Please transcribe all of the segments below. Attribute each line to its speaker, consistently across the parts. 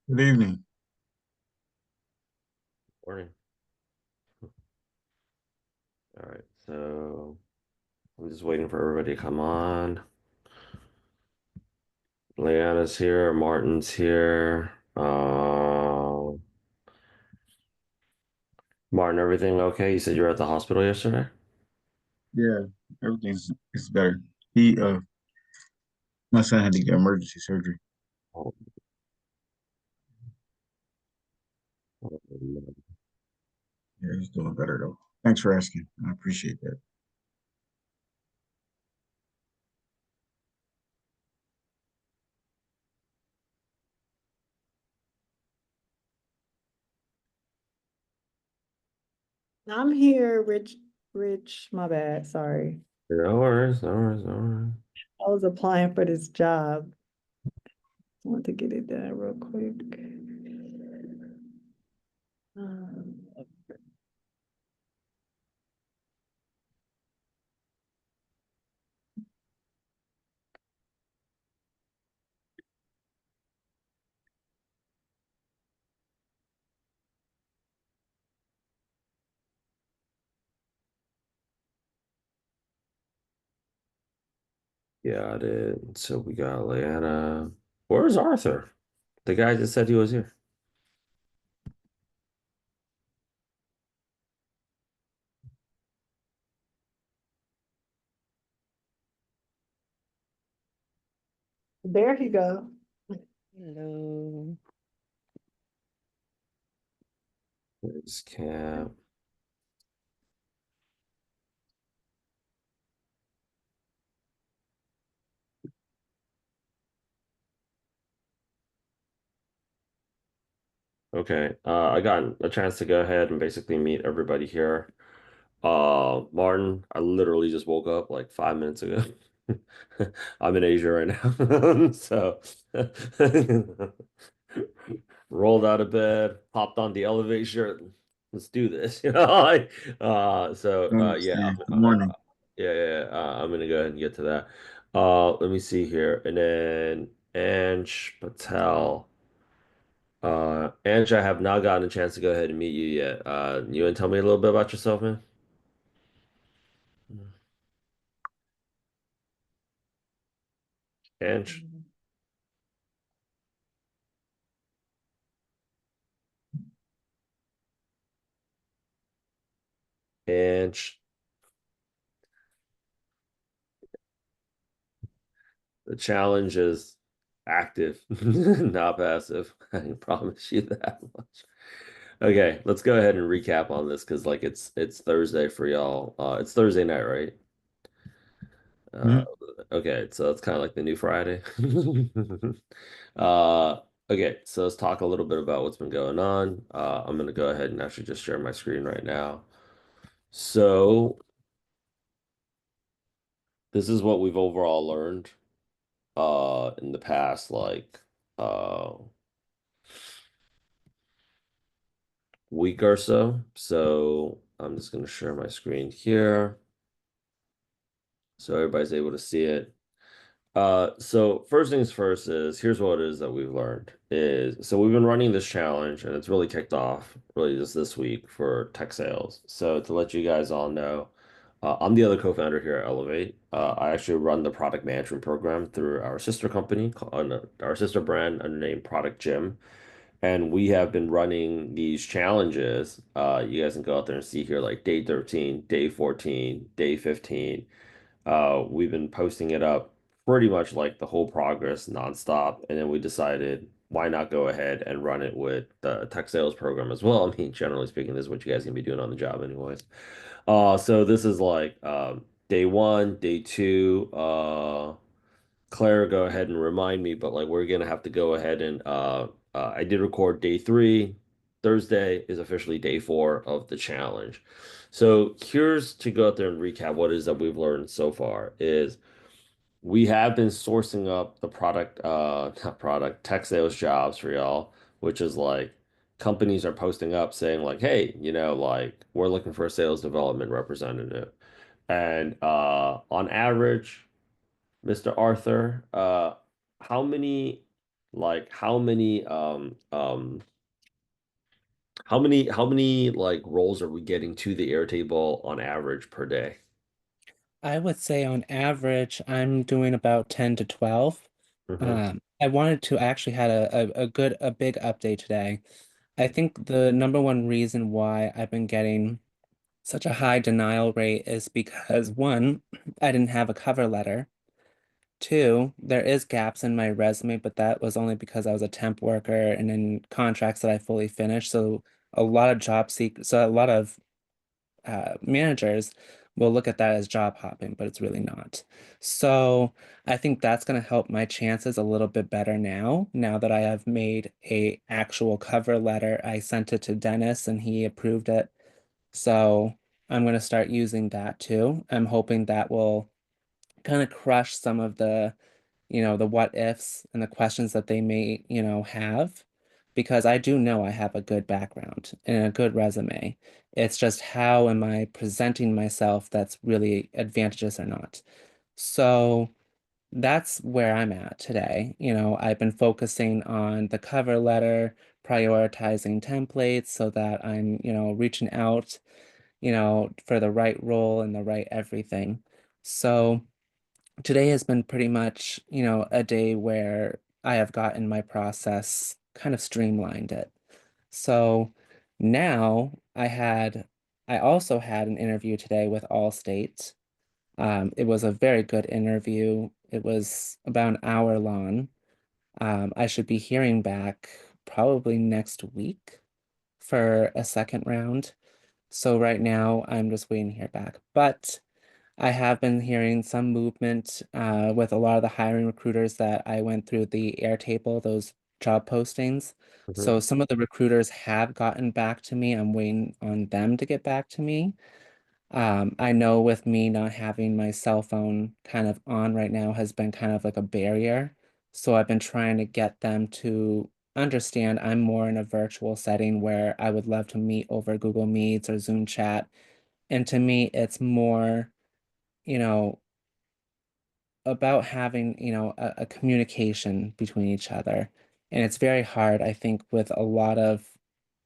Speaker 1: Good evening.
Speaker 2: Morning. All right, so I'm just waiting for everybody to come on. Leanna's here, Martin's here. Martin, everything okay? You said you were at the hospital yesterday?
Speaker 1: Yeah, everything's it's better. He My son had to get emergency surgery.
Speaker 2: Oh, no.
Speaker 1: Yeah, he's doing better though. Thanks for asking. I appreciate that.
Speaker 3: I'm here, Rich, my bad, sorry.
Speaker 2: No worries, no worries, no worries.
Speaker 3: I was applying for this job. I want to get it done real quick. Um,
Speaker 2: Got it. So we got Leanna. Where's Arthur? The guy just said he was here.
Speaker 3: there you go.
Speaker 4: Hello.
Speaker 2: Where's Cap? Okay, I got a chance to go ahead and basically meet everybody here. Martin, I literally just woke up like 5 minutes ago. I'm in Asia right now. So rolled out of bed, hopped on the elevator. Let's do this, like,
Speaker 1: I
Speaker 2: yeah,
Speaker 1: understand. Good morning.
Speaker 2: I'm gonna go ahead and get to that. Let me see here. And then Anj Patel. Anj, I have not gotten a chance to go ahead and meet you yet. You want to tell me a little bit about yourself, man? Anj? Anj? The challenge is active, not passive. I can promise you that much. Okay, let's go ahead and recap on this because like it's Thursday for y'all. It's Thursday night, right? Uh,
Speaker 1: Mhm.
Speaker 2: okay, so it's kind of like the new Friday. Uh, okay, so let's talk a little bit about what's been going on. I'm gonna go ahead and actually just share my screen right now. So this is what we've overall learned in the past like week or so. So I'm just gonna share my screen here so everybody's able to see it. So first things first is here's what it is that we've learned is so we've been running this challenge and it's really kicked off really just this week for tech sales. So to let you guys all know, I'm the other co-founder here at Elevate. I actually run the product management program through our sister company, our sister brand under the name Product Gym. And we have been running these challenges. You guys can go out there and see here like day 13, day 14, day 15. We've been posting it up pretty much like the whole progress nonstop. And then we decided why not go ahead and run it with the tech sales program as well. I mean, generally speaking, this is what you guys can be doing on the job anyways. So this is like day one, day two. Claire, go ahead and remind me, but like we're gonna have to go ahead and I did record day three. Thursday is officially day four of the challenge. So here's to go out there and recap what it is that we've learned so far is we have been sourcing up the product not product tech sales jobs for y'all, which is like companies are posting up saying like, hey, like we're looking for a sales development representative. And on average, Mr. Arthur, how many like how many like roles are we getting to the Airtable on average per day?
Speaker 5: I would say on average, I'm doing about 10 to 12.
Speaker 2: Mhm.
Speaker 5: I actually had a big update today. I think the number one reason why I've been getting such a high denial rate is because one, I didn't have a cover letter. Two, there is gaps in my resume, but that was only because I was a temp worker and in contracts that I fully finished. So a lot of managers will look at that as job hopping, but it's really not. So I think that's going to help my chances a little bit better now that I have made a actual cover letter. I sent it to Dennis and he approved it. So I'm going to start using that too. I'm hoping that will kind of crush some of the what ifs and the questions that they may, have, because I do know I have a good background and a good resume. It's just how am I presenting myself that's really advantageous or not. So that's where I'm at today. I've been focusing on the cover letter, prioritizing templates so that I'm, reaching out, for the right role and the right everything. So today has been pretty much, a day where I have gotten my process kind of streamlined it. So now I also had an interview today with Allstate. It was a very good interview. It was about an hour long. I should be hearing back probably next week for a second round. So right now I'm just waiting to hear back. But I have been hearing some movement with a lot of the hiring recruiters that I went through the Airtable, those job postings.
Speaker 2: Mhm.
Speaker 5: So some of the recruiters have gotten back to me. I'm waiting on them to get back to me. I know with me not having my cell phone kind of on right now has been kind of like a barrier. So I've been trying to get them to understand I'm more in a virtual setting where I would love to meet over Google Meets or Zoom chat. And to me, it's more, you know, about having, a communication between each other. And it's very hard, I think, with a lot of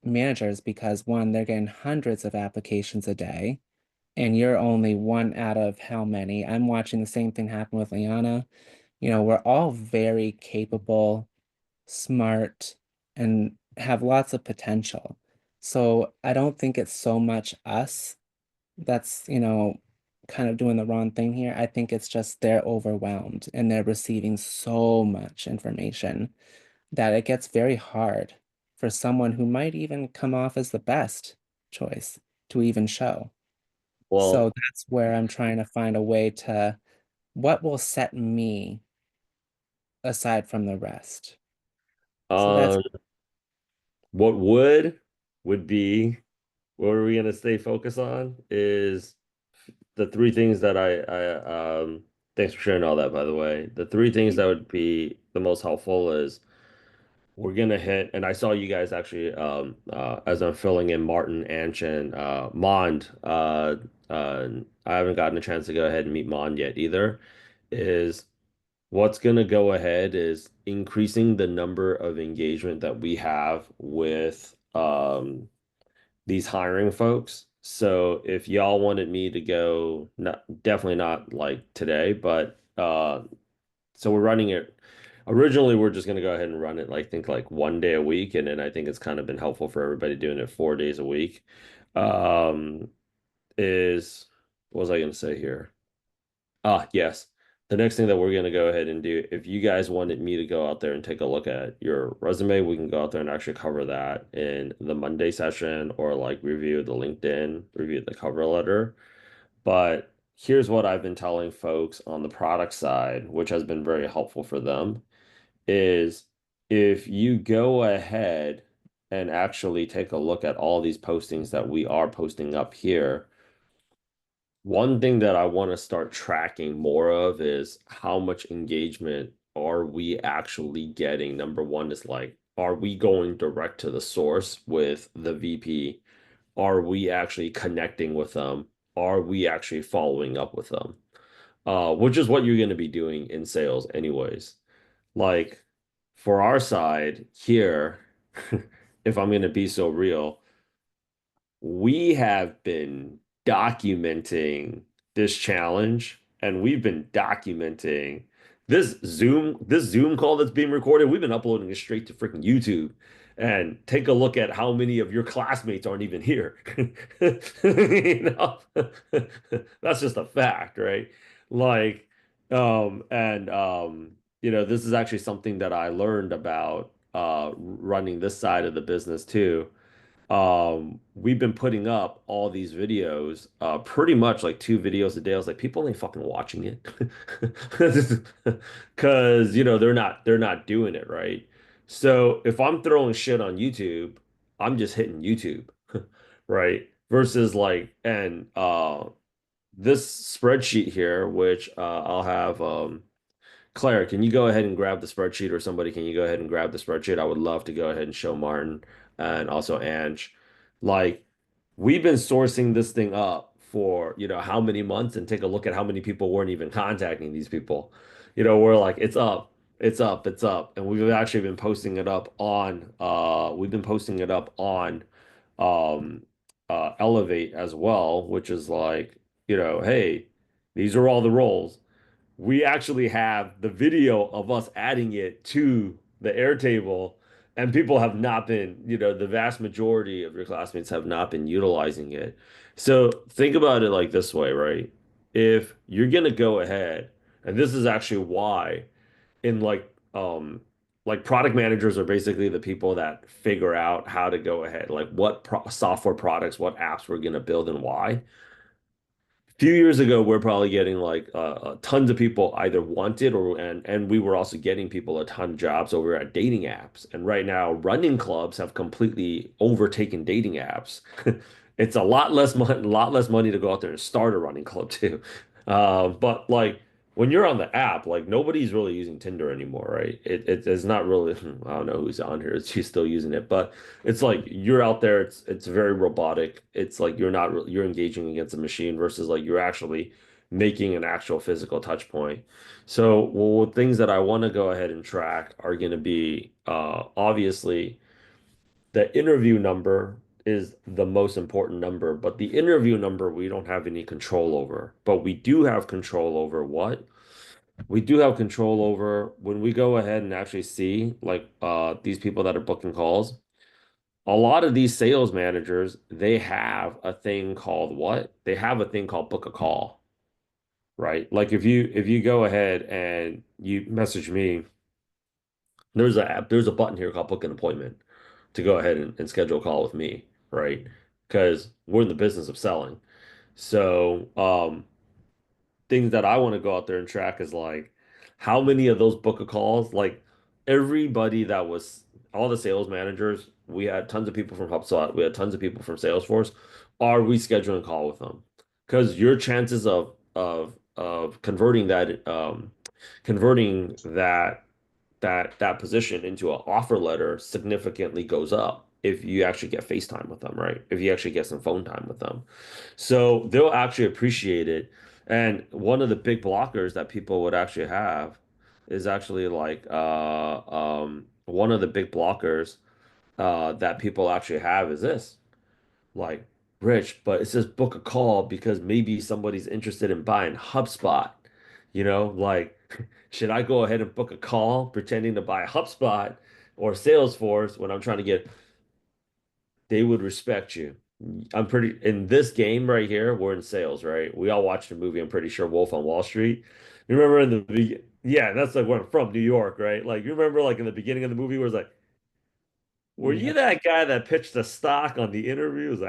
Speaker 5: managers because one, they're getting hundreds of applications a day, and you're only one out of how many? I'm watching the same thing happen with Liana. We're all very capable, smart, and have lots of potential. So I don't think it's so much us that's, kind of doing the wrong thing here. I think it's just they're overwhelmed and they're receiving so much information that it gets very hard for someone who might even come off as the best choice to even show. So
Speaker 2: Well,
Speaker 5: that's where I'm trying to find a way to what will set me aside from the rest. So that's
Speaker 2: um, what would be what are we gonna stay focused on is the three things that I thanks for sharing all that by the way. The three things that would be the most helpful is we're gonna hit, and I saw you guys actually as I'm filling in Martin, Anch, and Mond. I haven't gotten a chance to go ahead and meet Mond yet either. Is what's gonna go ahead is increasing the number of engagement that we have with these hiring folks. So if y'all wanted me to go, not definitely not like today, but so we're running it. Originally, we're just gonna go ahead and run it like think like one day a week, and then I think it's kind of been helpful for everybody doing it 4 days a week. Um, is what was I gonna say here? Ah, yes. The next thing that we're going to go ahead and do, if you guys wanted me to go out there and take a look at your resume, we can go out there and actually cover that in the Monday session or like review the LinkedIn, review the cover letter. But here's what I've been telling folks on the product side, which has been very helpful for them, is if you go ahead and actually take a look at all these postings that we are posting up here, one thing that I want to start tracking more of is how much engagement are we actually getting? Number one is like, are we going direct to the source with the VP? Are we actually connecting with them? Are we actually following up with them? Which is what you're going to be doing in sales anyways. Like for our side here, if I'm going to be so real, we have been documenting this challenge and we've been documenting this Zoom call that's being recorded. We've been uploading it straight to freaking YouTube. And take a look at how many of your classmates aren't even here. You know, that's just a fact, right? Like, and this is actually something that I learned about running this side of the business too. We've been putting up all these videos, pretty much like 2 videos a day. I was like, people ain't fucking watching it. Because they're not doing it right. So if I'm throwing shit on YouTube, I'm just hitting YouTube, right? Versus like, and this spreadsheet here, which I'll have Claire, can you go ahead and grab the spreadsheet, or somebody, can you go ahead and grab the spreadsheet? I would love to go ahead and show Martin and also Ange. Like, we've been sourcing this thing up for, how many months, and take a look at how many people weren't even contacting these people. We're like, it's up, it's up, it's up. And we've actually been posting it up on um Elevate as well, which is like, hey, these are all the roles. We actually have the video of us adding it to the Airtable, and people have not been, the vast majority of your classmates have not been utilizing it. So think about it like this way, right? If you're gonna go ahead, and this is actually why in like product managers are basically the people that figure out how to go ahead, like what software products, what apps we're gonna build and why. Few years ago, we're probably getting like tons of people either wanted, and we were also getting people a ton of jobs over at dating apps. And right now, running clubs have completely overtaken dating apps. It's a lot less money to go out there and start a running club too. But like when you're on the app, like nobody's really using Tinder anymore, right? It's not really. I don't know who's on here. She's still using it, but it's like you're out there, it's very robotic. It's like you're engaging against a machine versus like you're actually making an actual physical touch point. So, well, things that I want to go ahead and track are going to be obviously the interview number is the most important number, but the interview number we don't have any control over. But we do have control over what? We do have control over when we go ahead and actually see like these people that are booking calls. A lot of these sales managers, they have a thing called what? They have a thing called book a call, right? Like if you go ahead and you message me, there's a button here called book an appointment to go ahead and schedule a call with me, right? Because we're in the business of selling. So, things that I want to go out there and track is like how many of those book of calls, like everybody that was all the sales managers, we had tons of people from HubSpot, we had tons of people from Salesforce. Are we scheduling a call with them? Because your chances of converting that position into an offer letter significantly goes up if you actually get FaceTime with them, right? If you actually get some phone time with them. So they'll actually appreciate it. And one of the big blockers that people would actually have is actually like one of the big blockers that people actually have is this. Like, Rich, but it says book a call because maybe somebody's interested in buying HubSpot. Like, should I go ahead and book a call pretending to buy HubSpot or Salesforce when I'm trying to get, they would respect you. I'm pretty, in this game right here, we're in sales, right? We all watched the movie, I'm pretty sure, Wolf on Wall Street. You remember yeah, that's like where I'm from, New York, right? Like, you remember like in the beginning of the movie where it's like, were you
Speaker 5: Yep.
Speaker 2: that guy that pitched the stock on the interviews?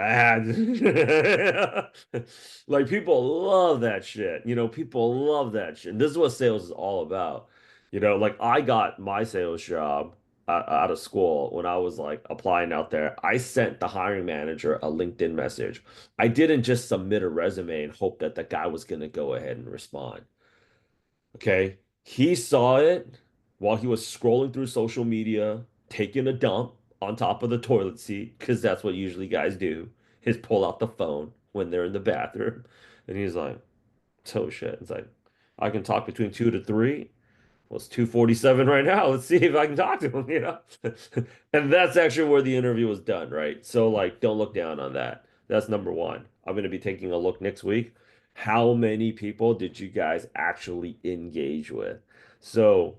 Speaker 2: Like people love that shit. People love that shit. And this is what sales is all about. Like I got my sales job out of school when I was like applying out there. I sent the hiring manager a LinkedIn message. I didn't just submit a resume and hope that the guy was going to go ahead and respond. Okay. He saw it while he was scrolling through social media, taking a dump on top of the toilet seat, because that's what usually guys do, is pull out the phone when they're in the bathroom. And he's like, oh shit. It's like, I can talk between 2 to 3, Well, it's 2:47 right now. Let's see if I can talk to him, you know? And that's actually where the interview was done, right? So, like, don't look down on that. That's number one. I'm going to be taking a look next week. How many people did you guys actually engage with? So,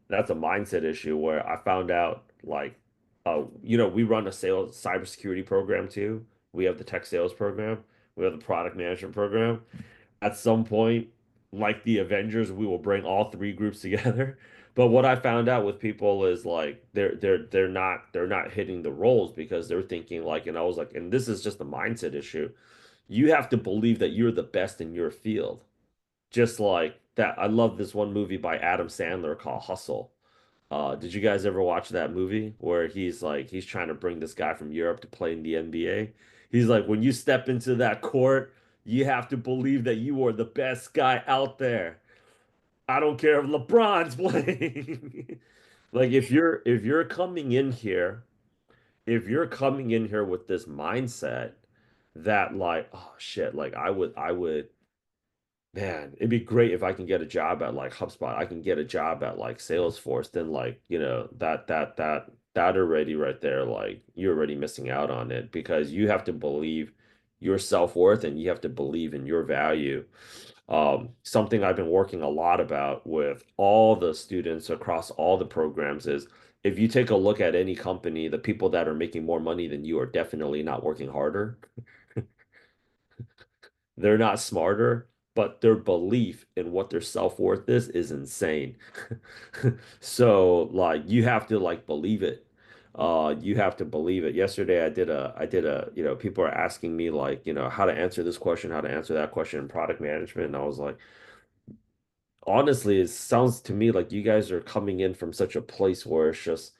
Speaker 2: that's a mindset issue where I found out, like, we run a sales cybersecurity program too. We have the tech sales program. We have the product management program. At some point, like the Avengers, we will bring all three groups together. But what I found out with people is like they're not hitting the roles because they're thinking like, and I was like, and this is just a mindset issue. You have to believe that you're the best in your field. Just like that. I love this one movie by Adam Sandler called Hustle. Did you guys ever watch that movie where he's trying to bring this guy from Europe to play in the NBA? He's like, when you step into that court, you have to believe that you are the best guy out there. I don't care if LeBron's playing. Like if you're coming in here, if you're coming in here with this mindset that like, oh shit, like I would. Man, it'd be great if I can get a job at like HubSpot. I can get a job at like Salesforce. Then like, that already right there, like you're already missing out on it because you have to believe your self-worth and you have to believe in your value. Something I've been working a lot about with all the students across all the programs is if you take a look at any company, the people that are making more money than you are definitely not working harder. They're not smarter, but their belief in what their self-worth is insane. So like you have to like believe it. You have to believe it. Yesterday I did a, people are asking me like, how to answer this question, how to answer that question in product management. And I was like, honestly, it sounds to me like you guys are coming in from such a place where it's just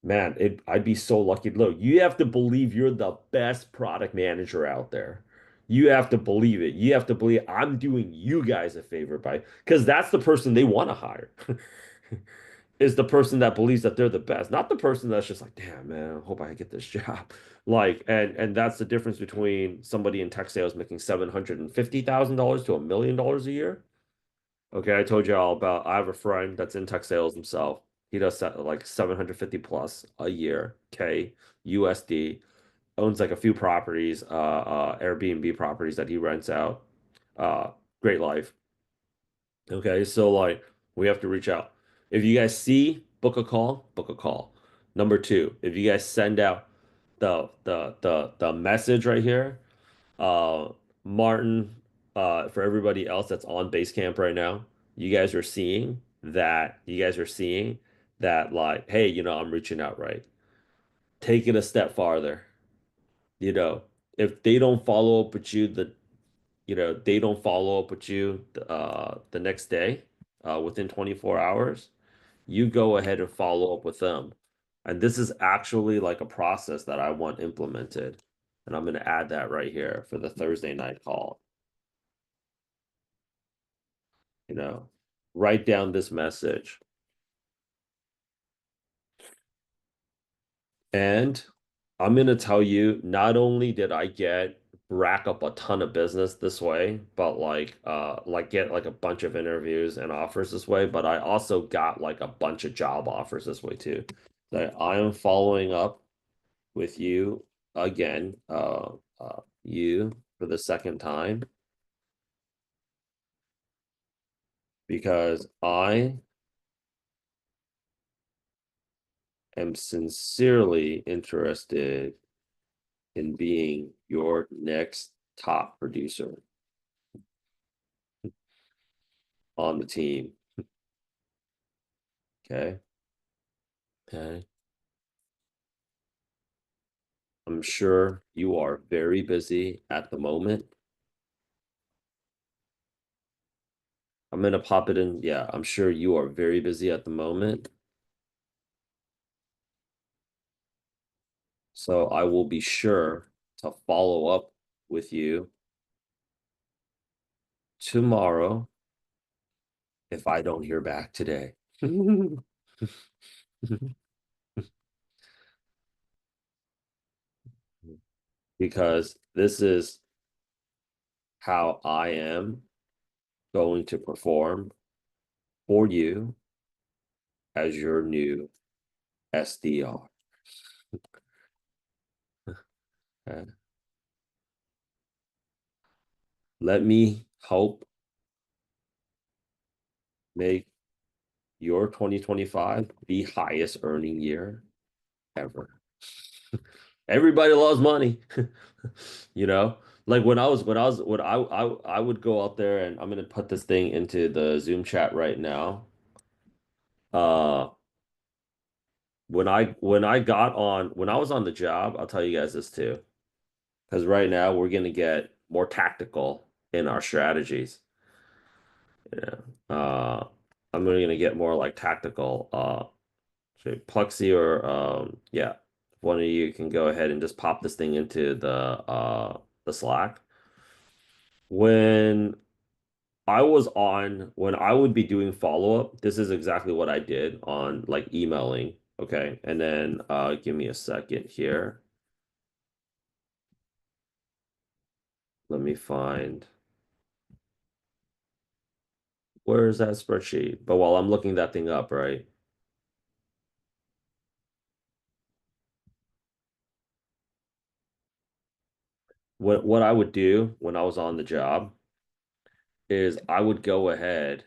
Speaker 2: man, I'd be so lucky. Look, you have to believe you're the best product manager out there. You have to believe it. You have to believe I'm doing you guys a favor by because that's the person they want to hire. Is the person that believes that they're the best, not the person that's just like, damn, man, I hope I get this job. Like, and that's the difference between somebody in tech sales making $750,000 to $1 million a year. Okay, I told you all about. I have a friend that's in tech sales himself. He does like 750 plus a year, K USD. Owns like a few properties, Airbnb properties that he rents out. Uh, Great life. Okay, so like we have to reach out. If you guys see, book a call, book a call. Number two, if you guys send out the message right here, uh, Martin, for everybody else that's on Basecamp right now, you guys are seeing that like, hey, I'm reaching out, right? Take it a step farther. You know, if they don't follow up with you, they don't follow up with you the next day, within 24 hours, you go ahead and follow up with them. And this is actually like a process that I want implemented. And I'm going to add that right here for the Thursday night call. You know, write down this message. And I'm going to tell you, not only did I rack up a ton of business this way, but like get like a bunch of interviews and offers this way, but I also got like a bunch of job offers this way too. That I am following up with you again, you for the second time because I am sincerely interested in being your next top producer on the team. Okay. Okay. I'm sure you are very busy at the moment. I'm gonna pop it in. Yeah, I'm sure you are very busy at the moment. So I will be sure to follow up with you tomorrow if I don't hear back today. Because this is how I am going to perform for you as your new SDR. Okay. Let me help make your 2025 the highest earning year ever. Everybody loves money. You know, like when I would go out there, and I'm gonna put this thing into the Zoom chat right now. Uh when I was on the job, I'll tell you guys this too. Because right now we're gonna get more tactical in our strategies. Yeah. I'm really gonna get more like tactical. So Plexi or yeah, one of you can go ahead and just pop this thing into the Slack. When when I would be doing follow-up, this is exactly what I did on like emailing. Okay. And then give me a second here. Let me find where is that spreadsheet? But while I'm looking that thing up, right? What I would do when I was on the job is I would go ahead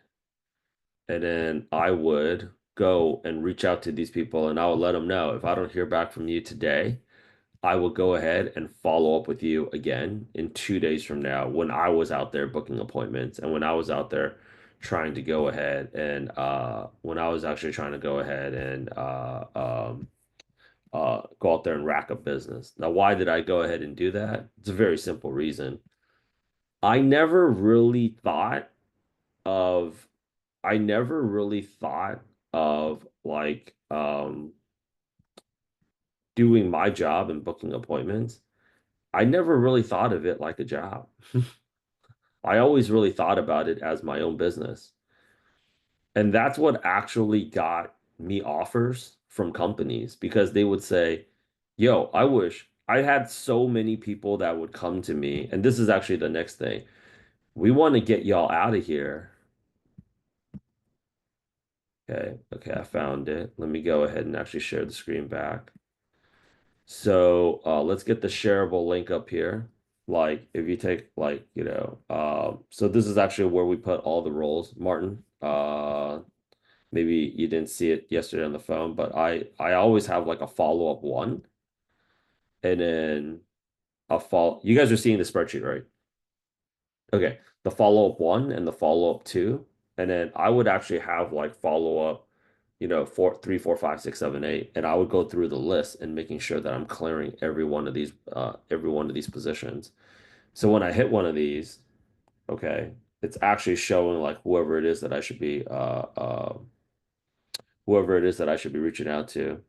Speaker 2: and then I would go and reach out to these people and I would let them know if I don't hear back from you today, I will go ahead and follow up with you again in 2 days from now when I was out there booking appointments and when I was out there trying to go ahead and when I was actually trying to go ahead and go out there and rack up business. Now, why did I go ahead and do that? It's a very simple reason. I never really thought of I never really thought of like doing my job and booking appointments. I never really thought of it like a job. I always really thought about it as my own business. And that's what actually got me offers from companies because they would say, "Yo, I wish I had so many people that would come to me." And this is actually the next thing. We want to get y'all out of here. Okay, I found it. Let me go ahead and actually share the screen back. So let's get the shareable link up here. Like if you take like, so this is actually where we put all the roles, Martin. Maybe you didn't see it yesterday on the phone, but I always have like a follow-up one and then you guys are seeing the spreadsheet, right? Okay, the follow-up one and the follow-up two, and then I would actually have like follow-up, four, three, four, five, six, seven, eight, and I would go through the list and making sure that I'm clearing every one of these positions. So when I hit one of these, okay, it's actually showing like whoever it is that I should be reaching out to.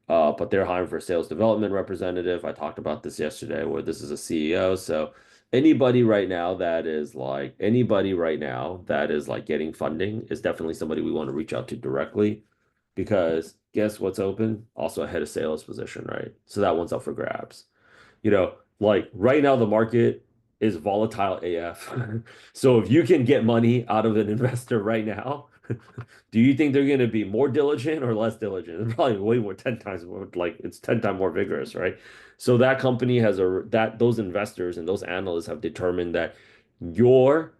Speaker 2: But they're hiring for a sales development representative. I talked about this yesterday, where this is a CEO. So anybody right now that is like getting funding is definitely somebody we want to reach out to directly, because guess what's open? Also a head of sales position, right? So that one's up for grabs. Like right now the market is volatile AF. So if you can get money out of an investor right now, do you think they're going to be more diligent or less diligent? They're probably way more, 10 times more, like it's 10 times more vigorous, right? So that company those investors and those analysts have determined that your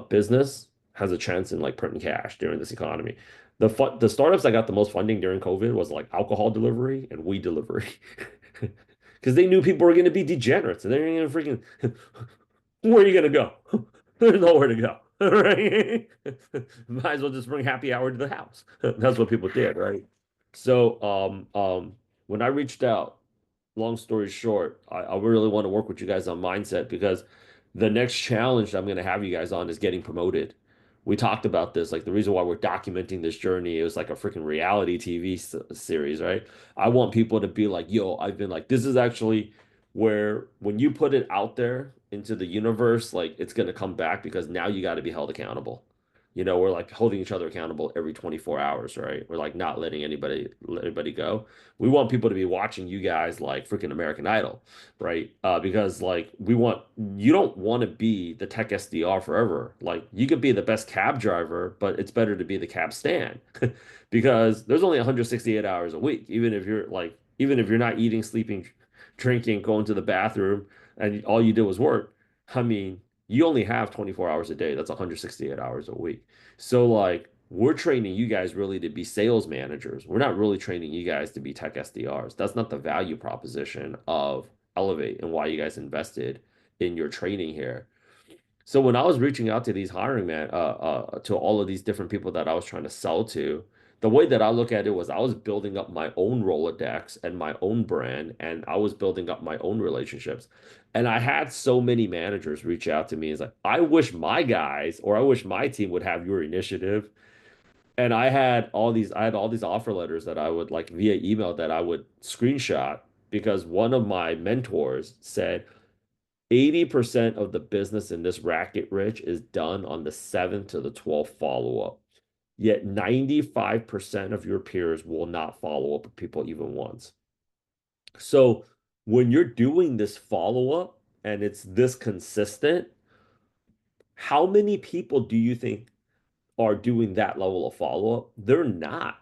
Speaker 2: business has a chance in like printing cash during this economy. The startups that got the most funding during COVID was like alcohol delivery and weed delivery. Because they knew people were going to be degenerates and they're going to freaking, where are you going to go? There's nowhere to go. Right? Might as well just bring happy hour to the house. That's what people did, right? So when I reached out, long story short, I really want to work with you guys on mindset because the next challenge I'm going to have you guys on is getting promoted. We talked about this, like the reason why we're documenting this journey is like a freaking reality TV series, right? I want people to be like, yo, I've been like, this is actually where when you put it out there into the universe, like it's going to come back because now you got to be held accountable. You know, we're like holding each other accountable every 24 hours, right? We're like not letting anybody go. We want people to be watching you guys like freaking American Idol, right? Because like you don't want to be the tech SDR forever. Like you could be the best cab driver, but it's better to be the cab stand because there's only 168 hours a week. Even if you're not eating, sleeping, drinking, going to the bathroom, and all you did was work. I mean, you only have 24 hours a day. That's 168 hours a week. So like we're training you guys really to be sales managers. We're not really training you guys to be tech SDRs. That's not the value proposition of Elevate and why you guys invested in your training here. So when I was reaching out to these to all of these different people that I was trying to sell to, the way that I look at it was I was building up my own Rolodex and my own brand, and I was building up my own relationships. And I had so many managers reach out to me. It's like, I wish my guys or I wish my team would have your initiative. And I had all these offer letters that I would like via email that I would screenshot because one of my mentors said, 80% of the business in this racket, Rich, is done on the 7th to the 12th follow-up. Yet 95% of your peers will not follow up with people even once. So when you're doing this follow-up and it's this consistent, how many people do you think are doing that level of follow-up? They're not.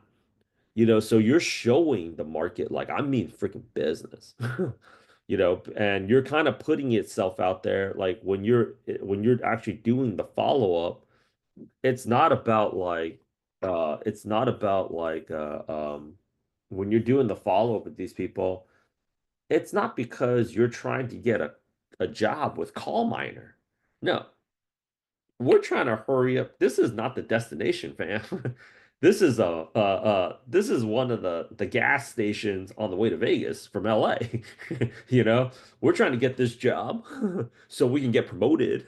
Speaker 2: So you're showing the market like I mean freaking business. And you're kind of putting itself out there like when you're actually doing the follow-up, it's not about like it's not about like when you're doing the follow-up with these people, it's not because you're trying to get a job with Call Miner. No, we're trying to hurry up. This is not the destination, fam. This is one of the gas stations on the way to Vegas from LA. We're trying to get this job so we can get promoted,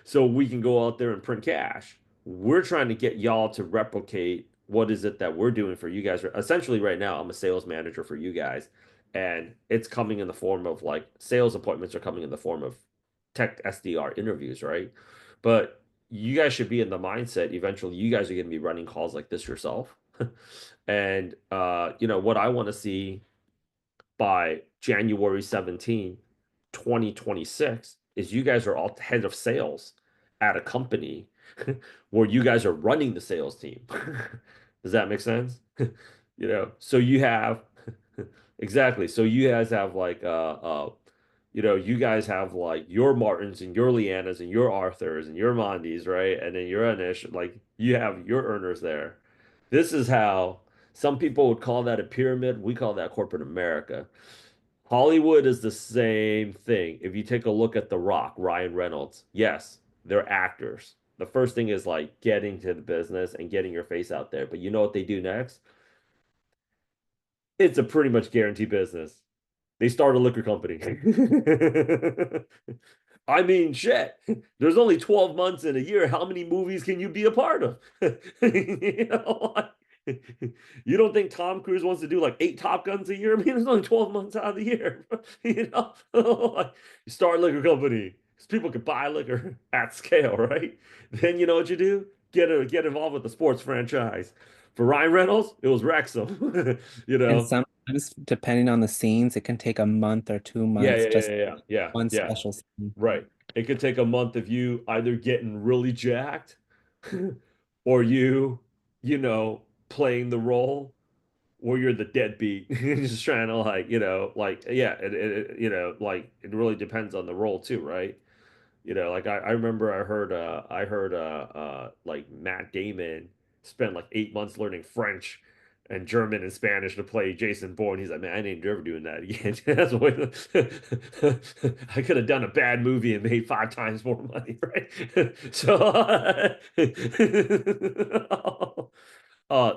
Speaker 2: so we can go out there and print cash. We're trying to get y'all to replicate what is it that we're doing for you guys. Essentially, right now, I'm a sales manager for you guys, and it's coming in the form of like sales appointments are coming in the form of tech SDR interviews, right? But you guys should be in the mindset eventually you guys are going to be running calls like this yourself. And what I want to see by January 17, 2026 is you guys are all head of sales at a company where you guys are running the sales team. Does that make sense? So you have exactly. So you guys have like you guys have like your Martins and your Leannas and your Arthurs and your Mondis, right? And then your Anish, like you have your earners there. This is how some people would call that a pyramid. We call that corporate America. Hollywood is the same thing. If you take a look at The Rock, Ryan Reynolds, yes, they're actors. The first thing is like getting to the business and getting your face out there. But you know what they do next? It's a pretty much guaranteed business. They start a liquor company. I mean, shit. There's only 12 months in a year. How many movies can you be a part of? you know, like, you don't think Tom Cruise wants to do like 8 Top Guns a year? I mean, there's only 12 months out of the year. Like, you start a liquor company because people can buy liquor at scale, right? Then you know what you do? Get involved with the sports franchise. For Ryan Reynolds, it was Wrexham.
Speaker 5: And sometimes, depending on the scenes, it can take a month or two
Speaker 2: Yeah,
Speaker 5: months
Speaker 2: yeah,
Speaker 5: just
Speaker 2: yeah, yeah, yeah,
Speaker 5: one
Speaker 2: yeah.
Speaker 5: special scene.
Speaker 2: Right. It could take a month of you either getting really jacked or playing the role where you're the deadbeat, just trying to like, yeah, like it really depends on the role too, right? Like I remember I heard like Matt Damon spent like 8 months learning French and German and Spanish to play Jason Bourne. He's like, man, I ain't never doing that again. That's what I could have done a bad movie and made 5 times more money, right? So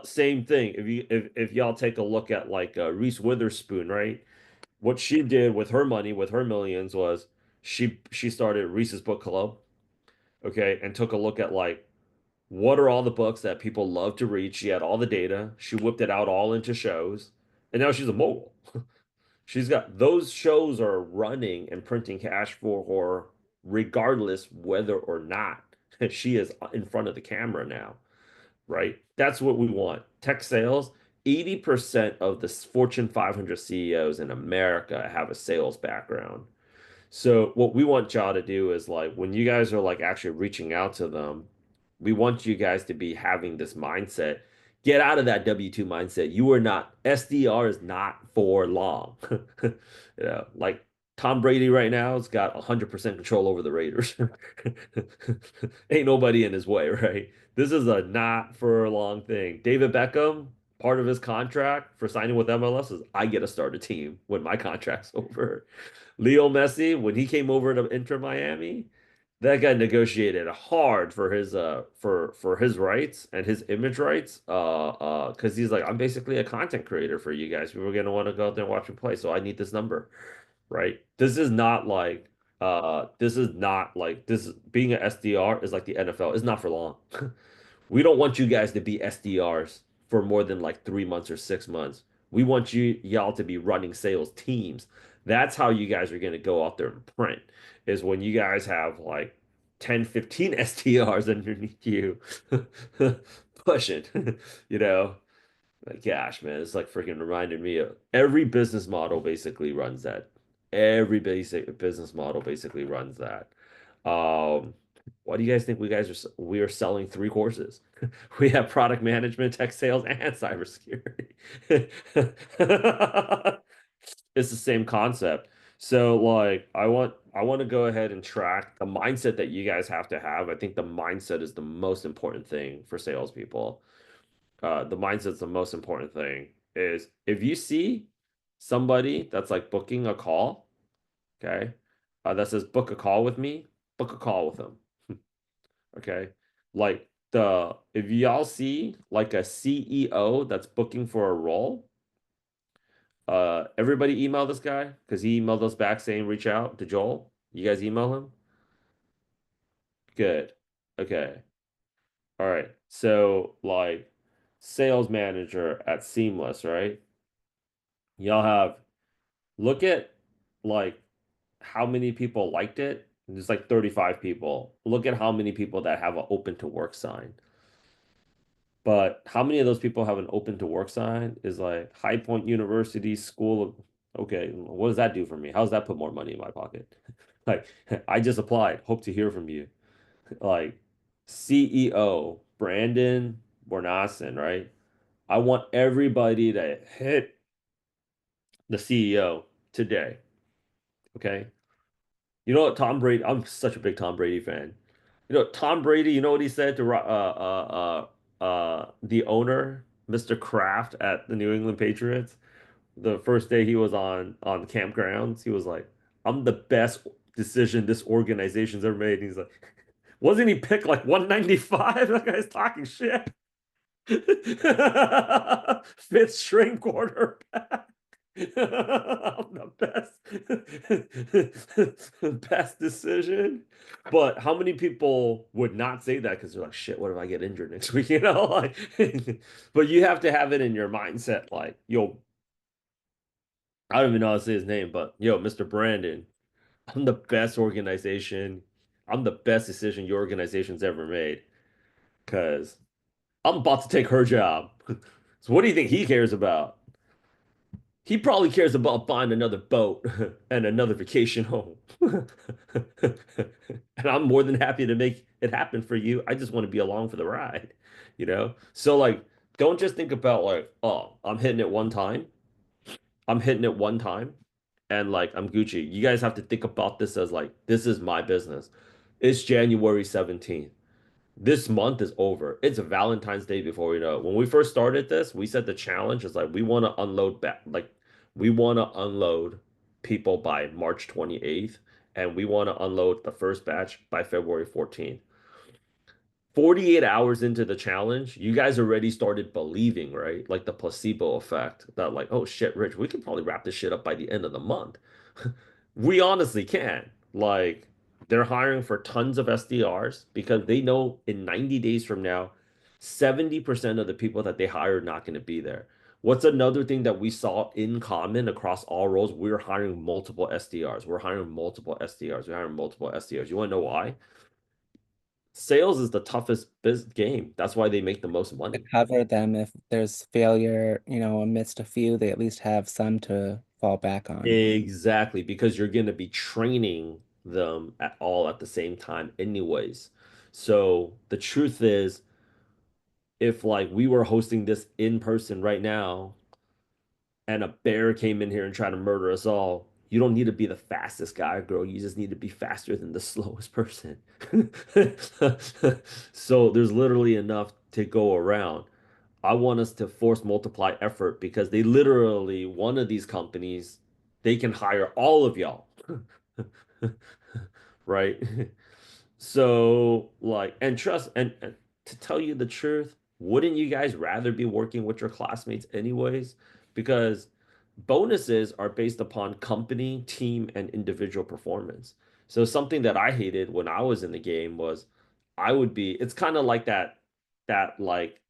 Speaker 2: same thing. If y'all take a look at like Reese Witherspoon, right? What she did with her money, with her millions, was she started Reese's Book Club, okay, and took a look at like what are all the books that people love to read. She had all the data. She whipped it out all into shows, and now she's a mogul. She's got those shows are running and printing cash for her regardless whether or not She is in front of the camera now, right? That's what we want. Tech sales, 80% of the Fortune 500 CEOs in America have a sales background. So what we want y'all to do is like when you guys are like actually reaching out to them, we want you guys to be having this mindset. Get out of that W2 mindset. You are not, SDR is not for long. Like Tom Brady right now has got 100% control over the Raiders. Ain't nobody in his way, right? This is a not for a long thing. David Beckham, part of his contract for signing with MLS is I get to start a team when my contract's over. Leo Messi, when he came over to Inter Miami, that guy negotiated hard for his for his rights and his image rights. Because he's like, I'm basically a content creator for you guys. We were gonna want to go out there and watch him play, so I need this number, right? This is not like this being an SDR is like the NFL. It's not for long. We don't want you guys to be SDRs for more than like 3 months or 6 months. We want y'all to be running sales teams. That's how you guys are going to go out there and print, is when you guys have like 10, 15 SDRs underneath you pushing, you know. Like, gosh, man, it's like freaking reminded me of every business model basically runs that. Every basic business model basically runs that. Um, why do you guys think we are selling 3 courses? We have product management, tech sales, and cybersecurity. It's the same concept. So like I want to go ahead and track the mindset that you guys have to have. I think the mindset is the most important thing for salespeople. The mindset's the most important thing. Is if you see somebody that's like booking a call, okay, that says book a call with me, book a call with them. Okay. Like if y'all see like a CEO that's booking for a role, everybody email this guy because he emailed us back saying reach out to Joel. You guys email him? Good. Okay. All right. So like sales manager at Seamless, right? Y'all have look at like how many people liked it. There's like 35 people. Look at how many people that have an open to work sign. But how many of those people have an open to work sign is like High Point University School of, okay, what does that do for me? How does that put more money in my pocket? Like, I just applied, hope to hear from you. Like, CEO Brandon Bornason, right? I want everybody to hit the CEO today. Okay. You know what, Tom Brady, I'm such a big Tom Brady fan. You know, Tom Brady, you know what he said to the owner, Mr. Kraft at the New England Patriots? The first day he was on campgrounds, he was like, "I'm the best decision this organization's ever made." And he's like, wasn't he picked like 195? That guy's talking shit. Fifth string quarterback. I'm the best decision. But how many people would not say that because they're like, shit, what if I get injured next week? You know, like, but you have to have it in your mindset, like, yo, I don't even know how to say his name, but yo, Mr. Brandon, I'm the best organization. I'm the best decision your organization's ever made. Cause I'm about to take her job. So what do you think he cares about? He probably cares about buying another boat and another vacation home. And I'm more than happy to make it happen for you. I just want to be along for the ride, you know? So like don't just think about like, oh, I'm hitting it one time. I'm hitting it one time and like I'm Gucci. You guys have to think about this as like this is my business. It's January 17th. This month is over. It's a Valentine's Day before we know it. When we first started this, we set the challenge is like we want to unload back like we want to unload people by March 28th and we want to unload the first batch by February 14th. 48 hours into the challenge, you guys already started believing, right? Like the placebo effect that like, oh shit, Rich, we can probably wrap this shit up by the end of the month. We honestly can. Like, they're hiring for tons of SDRs because they know in 90 days from now, 70% of the people that they hire are not going to be there. What's another thing that we saw in common across all roles? We're hiring multiple SDRs. We're hiring multiple SDRs. We're hiring multiple SDRs. You want to know why? Sales is the toughest game. That's why they make the most
Speaker 5: To
Speaker 2: money.
Speaker 5: cover them if there's failure, amidst a few, they at least have some to fall back on.
Speaker 2: Exactly, because you're going to be training them at the same time anyways. So the truth is, if like we were hosting this in person right now and a bear came in here and tried to murder us all, you don't need to be the fastest guy or girl. You just need to be faster than the slowest person. So there's literally enough to go around. I want us to force multiply effort because they literally, one of these companies, they can hire all of y'all. Right? So, like, and trust, and to tell you the truth, wouldn't you guys rather be working with your classmates anyways? Because bonuses are based upon company, team, and individual performance. So something that I hated when I was in the game was it's kind of like that like,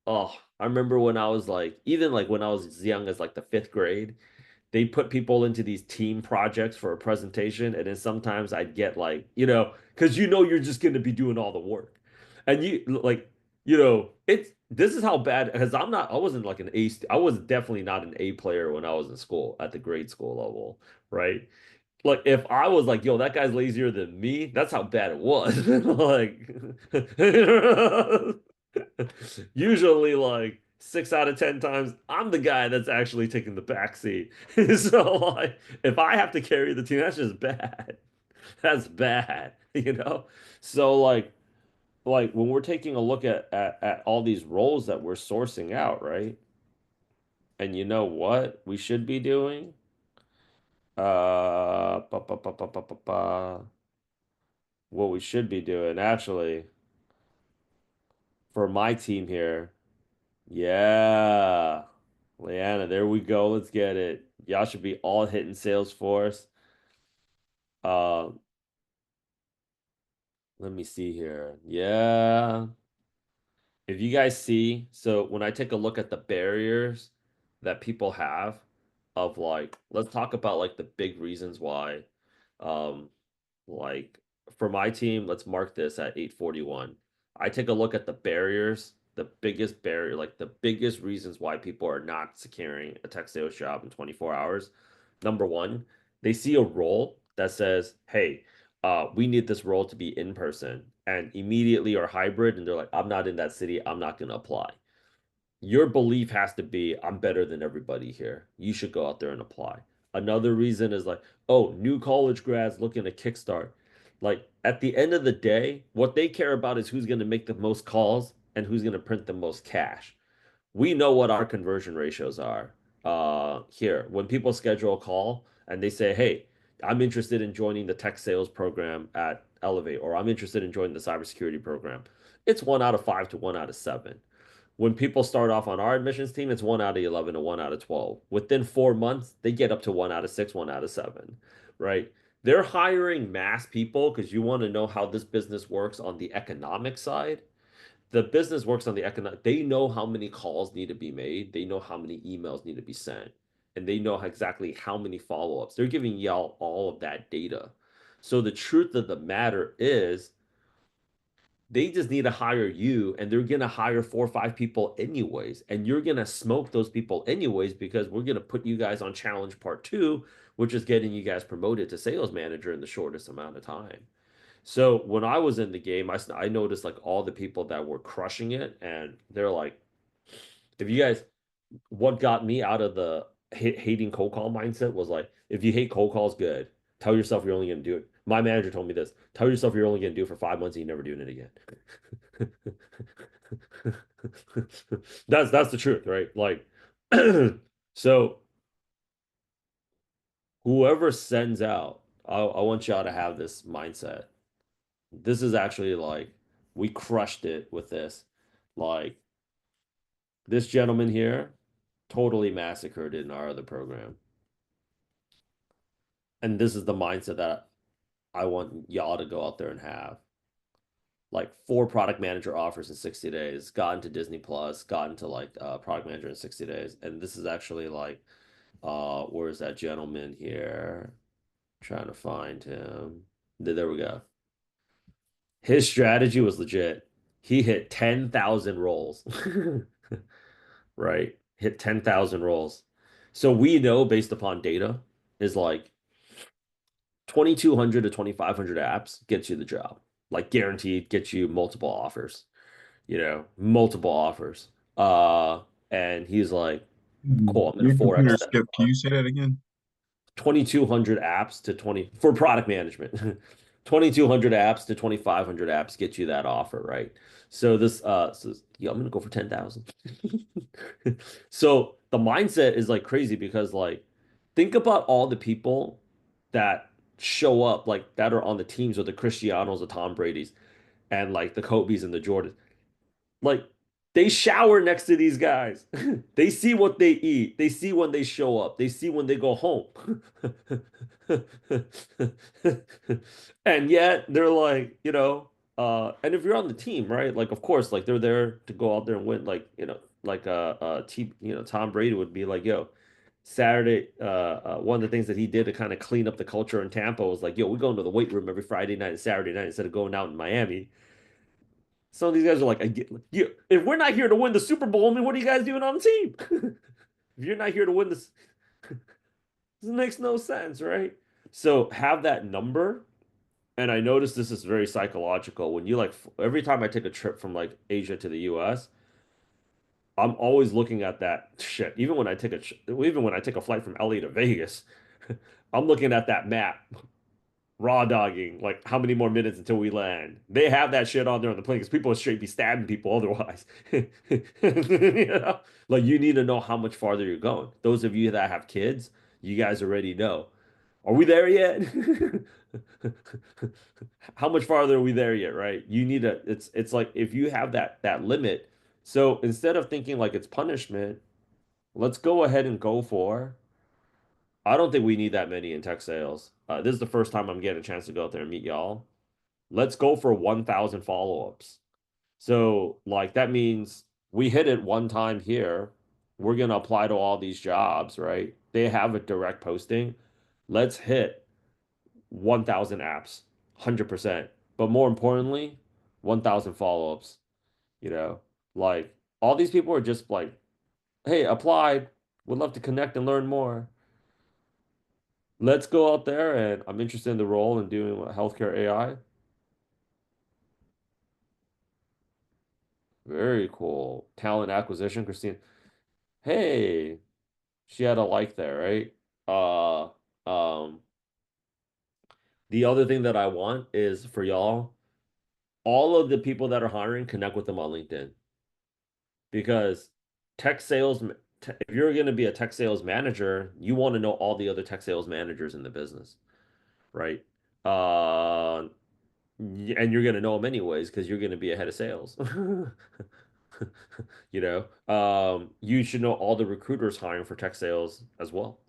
Speaker 2: oh, I remember when I was like, even like when I was as young as like the fifth grade, they put people into these team projects for a presentation, and then sometimes I'd get like, because you're just going to be doing all the work, and it's this is how bad, because I wasn't like I was definitely not an A player when I was in school at the grade school level, right? Like if I was like, yo, that guy's lazier than me, that's how bad it was. Like usually like 6 out of 10 times, I'm the guy that's actually taking the back seat. So like if I have to carry the team, that's just bad. That's bad, you know? So like when we're taking a look at all these roles that we're sourcing out, right? And you know what we should be doing? Ba, ba, ba, ba, ba, ba, ba. What we should be doing, actually, for my team here. Yeah. Leanna, there we go. Let's get it. Y'all should be all hitting Salesforce. Uh, Let me see here. Yeah. If you guys see, so when I take a look at the barriers that people have of like, let's talk about like the big reasons why. Um, like for my team, let's mark this at 841. I take a look at the barriers, the biggest barrier, like the biggest reasons why people are not securing a tech sales job in 24 hours. Number one, they see a role that says, hey, we need this role to be in person and immediately or hybrid. And they're like, I'm not in that city. I'm not going to apply. Your belief has to be, I'm better than everybody here. You should go out there and apply. Another reason is like, oh, new college grads looking to kickstart. Like at the end of the day, what they care about is who's going to make the most calls and who's going to print the most cash. We know what our conversion ratios are here. When people schedule a call and they say, hey, I'm interested in joining the tech sales program at Elevate, or I'm interested in joining the cybersecurity program, it's 1 out of 5 to 1 out of 7. When people start off on our admissions team, it's 1 out of 11 to 1 out of 12. Within 4 months, they get up to 1 out of 6, 1 out of 7, right? They're hiring mass people because you want to know how this business works on the economic side. The business works on the economic. They know how many calls need to be made. They know how many emails need to be sent. And they know exactly how many follow-ups. They're giving y'all all of that data. So the truth of the matter is they just need to hire you, and they're gonna hire 4 or 5 people anyways, and you're gonna smoke those people anyways because we're gonna put you guys on challenge part 2, which is getting you guys promoted to sales manager in the shortest amount of time. So when I was in the game, I noticed like all the people that were crushing it, and they're like, if you guys, what got me out of the hating cold call mindset was like, if you hate cold calls, good. Tell yourself you're only going to do it. My manager told me this. Tell yourself you're only going to do it for 5 months and you're never doing it again. That's the truth, right? Like, so whoever sends out, I want y'all to have this mindset. This is actually like we crushed it with this. Like this gentleman here totally massacred it in our other program. And this is the mindset that I want y'all to go out there and have. Like 4 product manager offers in 60 days, got into Disney Plus, got into like product manager in 60 days. And this is actually like where's that gentleman here? Trying to find him. There we go. His strategy was legit. He hit 10,000 rolls. Right? Hit 10,000 rolls. So we know based upon data is like 2,200 to 2,500 apps gets you the job. Like guaranteed gets you multiple offers, multiple offers. And he's like, cool, I'm gonna
Speaker 1: Your computer
Speaker 2: 4x that.
Speaker 1: skip. Can you say that again?
Speaker 2: 2,200 apps to 20 for product management. 2,200 apps to 2,500 apps get you that offer, right? So yeah, I'm gonna go for 10,000. So the mindset is like crazy because like think about all the people that show up like that are on the teams with the Cristianos, the Tom Brady's, and like the Kobe's and the Jordans. Like they shower next to these guys. They see what they eat. They see when they show up. They see when they go home. And yet they're like, and if you're on the team, right? Like of course, like they're there to go out there and win. Like, like Tom Brady would be like, yo, Saturday, one of the things that he did to kind of clean up the culture in Tampa was like, yo, we go into the weight room every Friday night and Saturday night instead of going out in Miami. Some of these guys are like, if we're not here to win the Super Bowl, I mean, what are you guys doing on the team? If you're not here to win this, this makes no sense, right? So have that number. And I noticed this is very psychological. When you like, every time I take a trip from like Asia to the US, I'm always looking at that shit. Even when I take a flight from LA to Vegas, I'm looking at that map raw dogging, like how many more minutes until we land. They have that shit on there on the plane because people will straight be stabbing people otherwise. Like you need to know how much farther you're going. Those of you that have kids, you guys already know. Are we there yet? How much farther are we there yet, right? You need to, it's like if you have that limit. So instead of thinking like it's punishment, let's go ahead and go for I don't think we need that many in tech sales. This is the first time I'm getting a chance to go out there and meet y'all. Let's go for 1,000 follow-ups. So, like, that means we hit it one time here. We're going to apply to all these jobs, right? They have a direct posting. Let's hit 1,000 apps, 100%. But more importantly, 1,000 follow-ups. You know, like, all these people are just like, hey, applied. Would love to connect and learn more. Let's go out there, and I'm interested in the role in doing healthcare AI. Very cool. Talent acquisition, Christine. Hey, she had a like there, right? The other thing that I want is for y'all, all of the people that are hiring, connect with them on LinkedIn because tech sales, if you're going to be a tech sales manager, you want to know all the other tech sales managers in the business, right? And you're going to know them anyways because you're going to be a head of sales. You should know all the recruiters hiring for tech sales as well.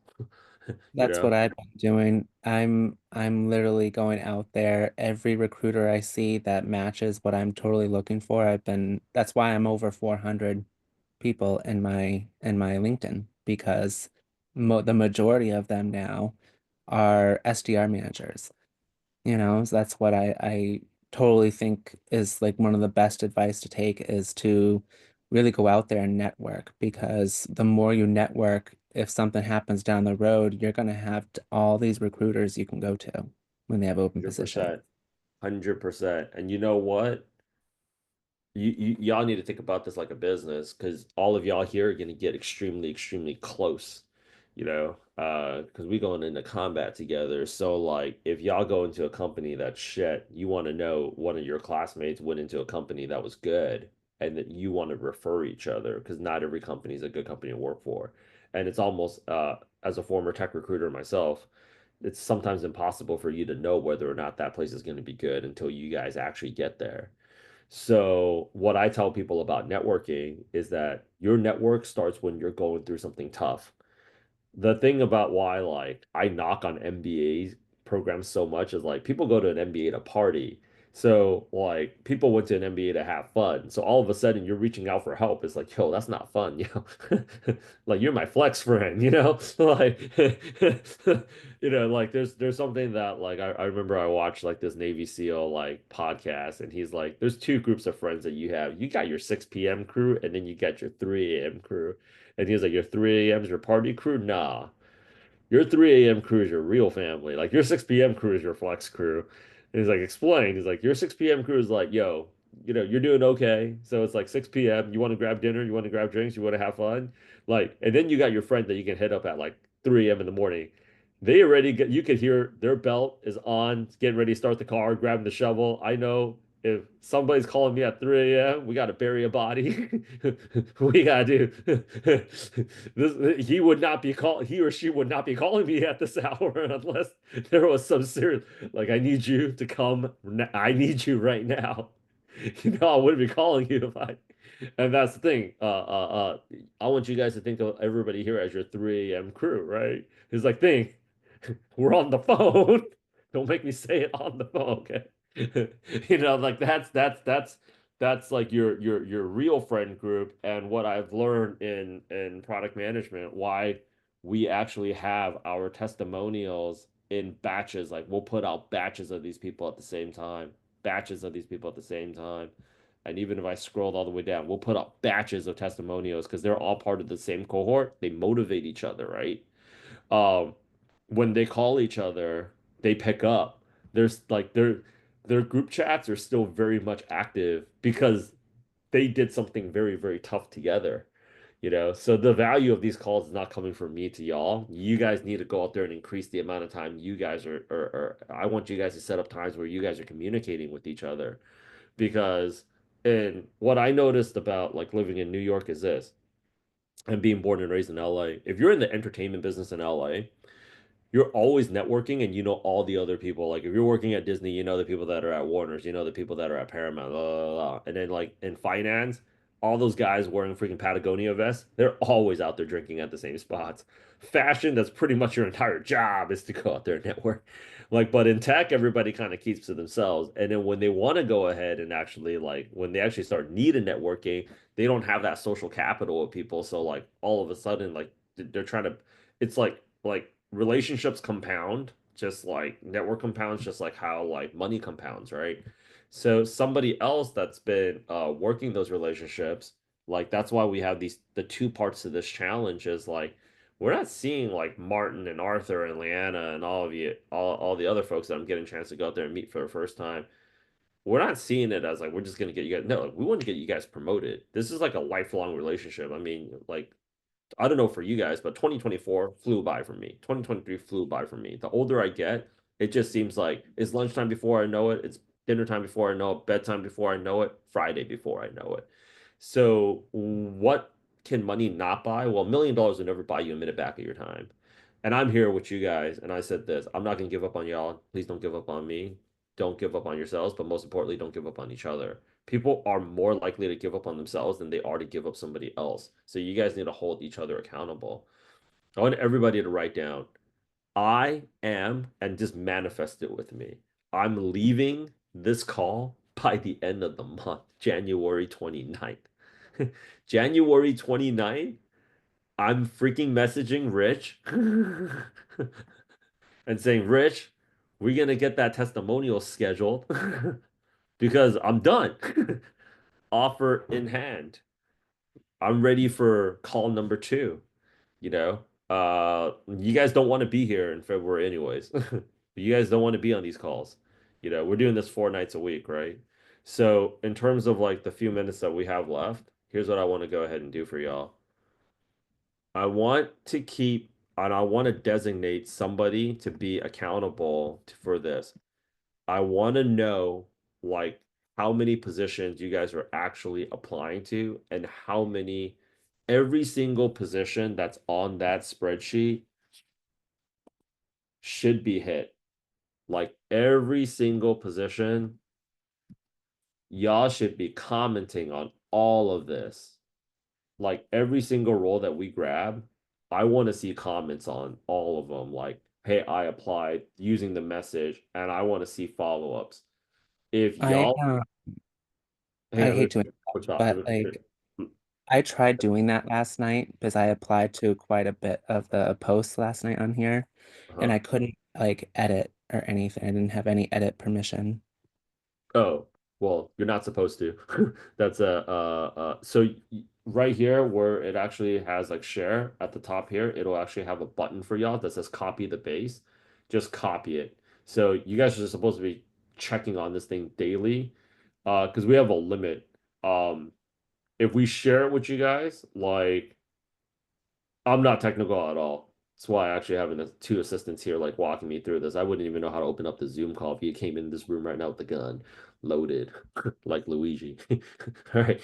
Speaker 2: you
Speaker 5: That's what
Speaker 2: know,
Speaker 5: I've been doing. I'm literally going out there. Every recruiter I see that matches what I'm totally looking for, that's why I'm over 400 people in my LinkedIn because the majority of them now are SDR managers. So that's what I totally think is like one of the best advice to take is to really go out there and network because the more you network, if something happens down the road, you're gonna have all these recruiters you can go to when they have open positions.
Speaker 2: 100%, 100%. And you know what? Y'all need to think about this like a business because all of y'all here are going to get extremely, extremely close, because we going into combat together. So like if y'all go into a company that's shit, you want to know one of your classmates went into a company that was good and that you want to refer each other because not every company is a good company to work for. And it's almost as a former tech recruiter myself, it's sometimes impossible for you to know whether or not that place is going to be good until you guys actually get there. So, what I tell people about networking is that your network starts when you're going through something tough. The thing about why like I knock on MBA programs so much is like people go to an MBA to party. So like people went to an MBA to have fun. So all of a sudden you're reaching out for help. It's like, yo, that's not fun, Like you're my flex friend, Like like there's something that like I remember I watched like this Navy SEAL like podcast and he's like, there's two groups of friends that you have. You got your 6 p.m. crew and then you got your 3 a.m. crew. And he's like, your 3 a.m. is your party crew? Nah. Your 3 a.m. crew is your real family. Like your 6 p.m. crew is your flex crew. And he's like, explain. He's like, your 6 p.m. crew is like, yo, you're doing okay. So it's like 6 p.m. You want to grab dinner, you want to grab drinks, you want to have fun. Like, and then you got your friend that you can hit up at like 3 a.m. in the morning. They already get, you could hear their belt is on, getting ready to start the car, grabbing the shovel. I know if somebody's calling me at 3 a.m., we got to bury a body. We got to do he would not be he or she would not be calling me at this hour unless there was some serious, like, I need you to come. I need you right now. I wouldn't be calling you if and that's the thing. I want you guys to think of everybody here as your 3 a.m. crew, right? It's like, think, we're on the phone. Don't make me say it on the phone, okay? Like that's like your real friend group. And what I've learned in product management, why we actually have our testimonials in batches. Like we'll put out batches of these people at the same time, batches of these people at the same time. And even if I scrolled all the way down, we'll put out batches of testimonials because they're all part of the same cohort. They motivate each other, right? um when they call each other, they pick up. There's like their group chats are still very much active because they did something very, very tough together. So the value of these calls is not coming from me to y'all. You guys need to go out there and increase the amount of time you guys are I want you guys to set up times where you guys are communicating with each other. Because and what I noticed about like living in New York is this, and being born and raised in LA, if you're in the entertainment business in LA, you're always networking and you know all the other people. Like if you're working at Disney, you know the people that are at Warner's, you know the people that are at Paramount, blah, blah, blah. And then like in finance, all those guys wearing freaking Patagonia vests, they're always out there drinking at the same spots. Fashion, that's pretty much your entire job is to go out there and network. Like, but in tech, everybody kind of keeps to themselves. And then when they want to go ahead and actually like when they actually start needing networking, they don't have that social capital of people. So like all of a sudden, like they're trying to, it's like relationships compound just like network compounds, just like how like money compounds, right? So somebody else that's been working those relationships, like that's why we have the two parts to this challenge is like we're not seeing like Martin and Arthur and Leanna and all of you, all the other folks that I'm getting a chance to go out there and meet for the first time. We're not seeing it as like we're just gonna get you guys. No, we want to get you guys promoted. This is like a lifelong relationship. I mean, like I don't know for you guys, but 2024 flew by for me. 2023 flew by for me. The older I get, it just seems like it's lunchtime before I know it. It's dinner time before I know it. Bedtime before I know it. Friday before I know it. So what can money not buy? Well, $1 million will never buy you a minute back of your time. And I'm here with you guys. And I said this, I'm not going to give up on y'all. Please don't give up on me. Don't give up on yourselves. But most importantly, don't give up on each other. People are more likely to give up on themselves than they are to give up somebody else. So you guys need to hold each other accountable. I want everybody to write down, I am, and just manifest it with me. I'm leaving this call by the end of the month, January 29th. January 29th, I'm freaking messaging Rich and saying, Rich, we're going to get that testimonial scheduled because I'm done. Offer in hand. I'm ready for call number 2. You know, you guys don't want to be here in February anyways. You guys don't want to be on these calls. We're doing this 4 nights a week, right? So in terms of like the few minutes that we have left, here's what I want to go ahead and do for y'all. I want to keep and I want to designate somebody to be accountable for this. I want to know like how many positions you guys are actually applying to and how many every single position that's on that spreadsheet should be hit. Like every single position, y'all should be commenting on all of this. Like every single role that we grab, I want to see comments on all of them. Like, hey, I applied using the message and I want to see follow-ups. if
Speaker 5: I
Speaker 2: y'all hang
Speaker 5: I
Speaker 2: on, let me
Speaker 5: hate to
Speaker 2: switch
Speaker 5: interrupt,
Speaker 2: off.
Speaker 5: but like I tried doing that last night because I applied to quite a bit of the posts last night on here, and
Speaker 2: Uh-huh.
Speaker 5: I couldn't like edit or anything. I didn't have any edit permission.
Speaker 2: Oh, well, you're not supposed to. That's so right here where it actually has like share at the top here, it'll actually have a button for y'all that says copy the base. Just copy it. So you guys are supposed to be checking on this thing daily, because we have a limit. If we share it with you guys, like I'm not technical at all. That's why I actually having the two assistants here like walking me through this. I wouldn't even know how to open up the Zoom call if you came in this room right now with the gun loaded, like Luigi. All right.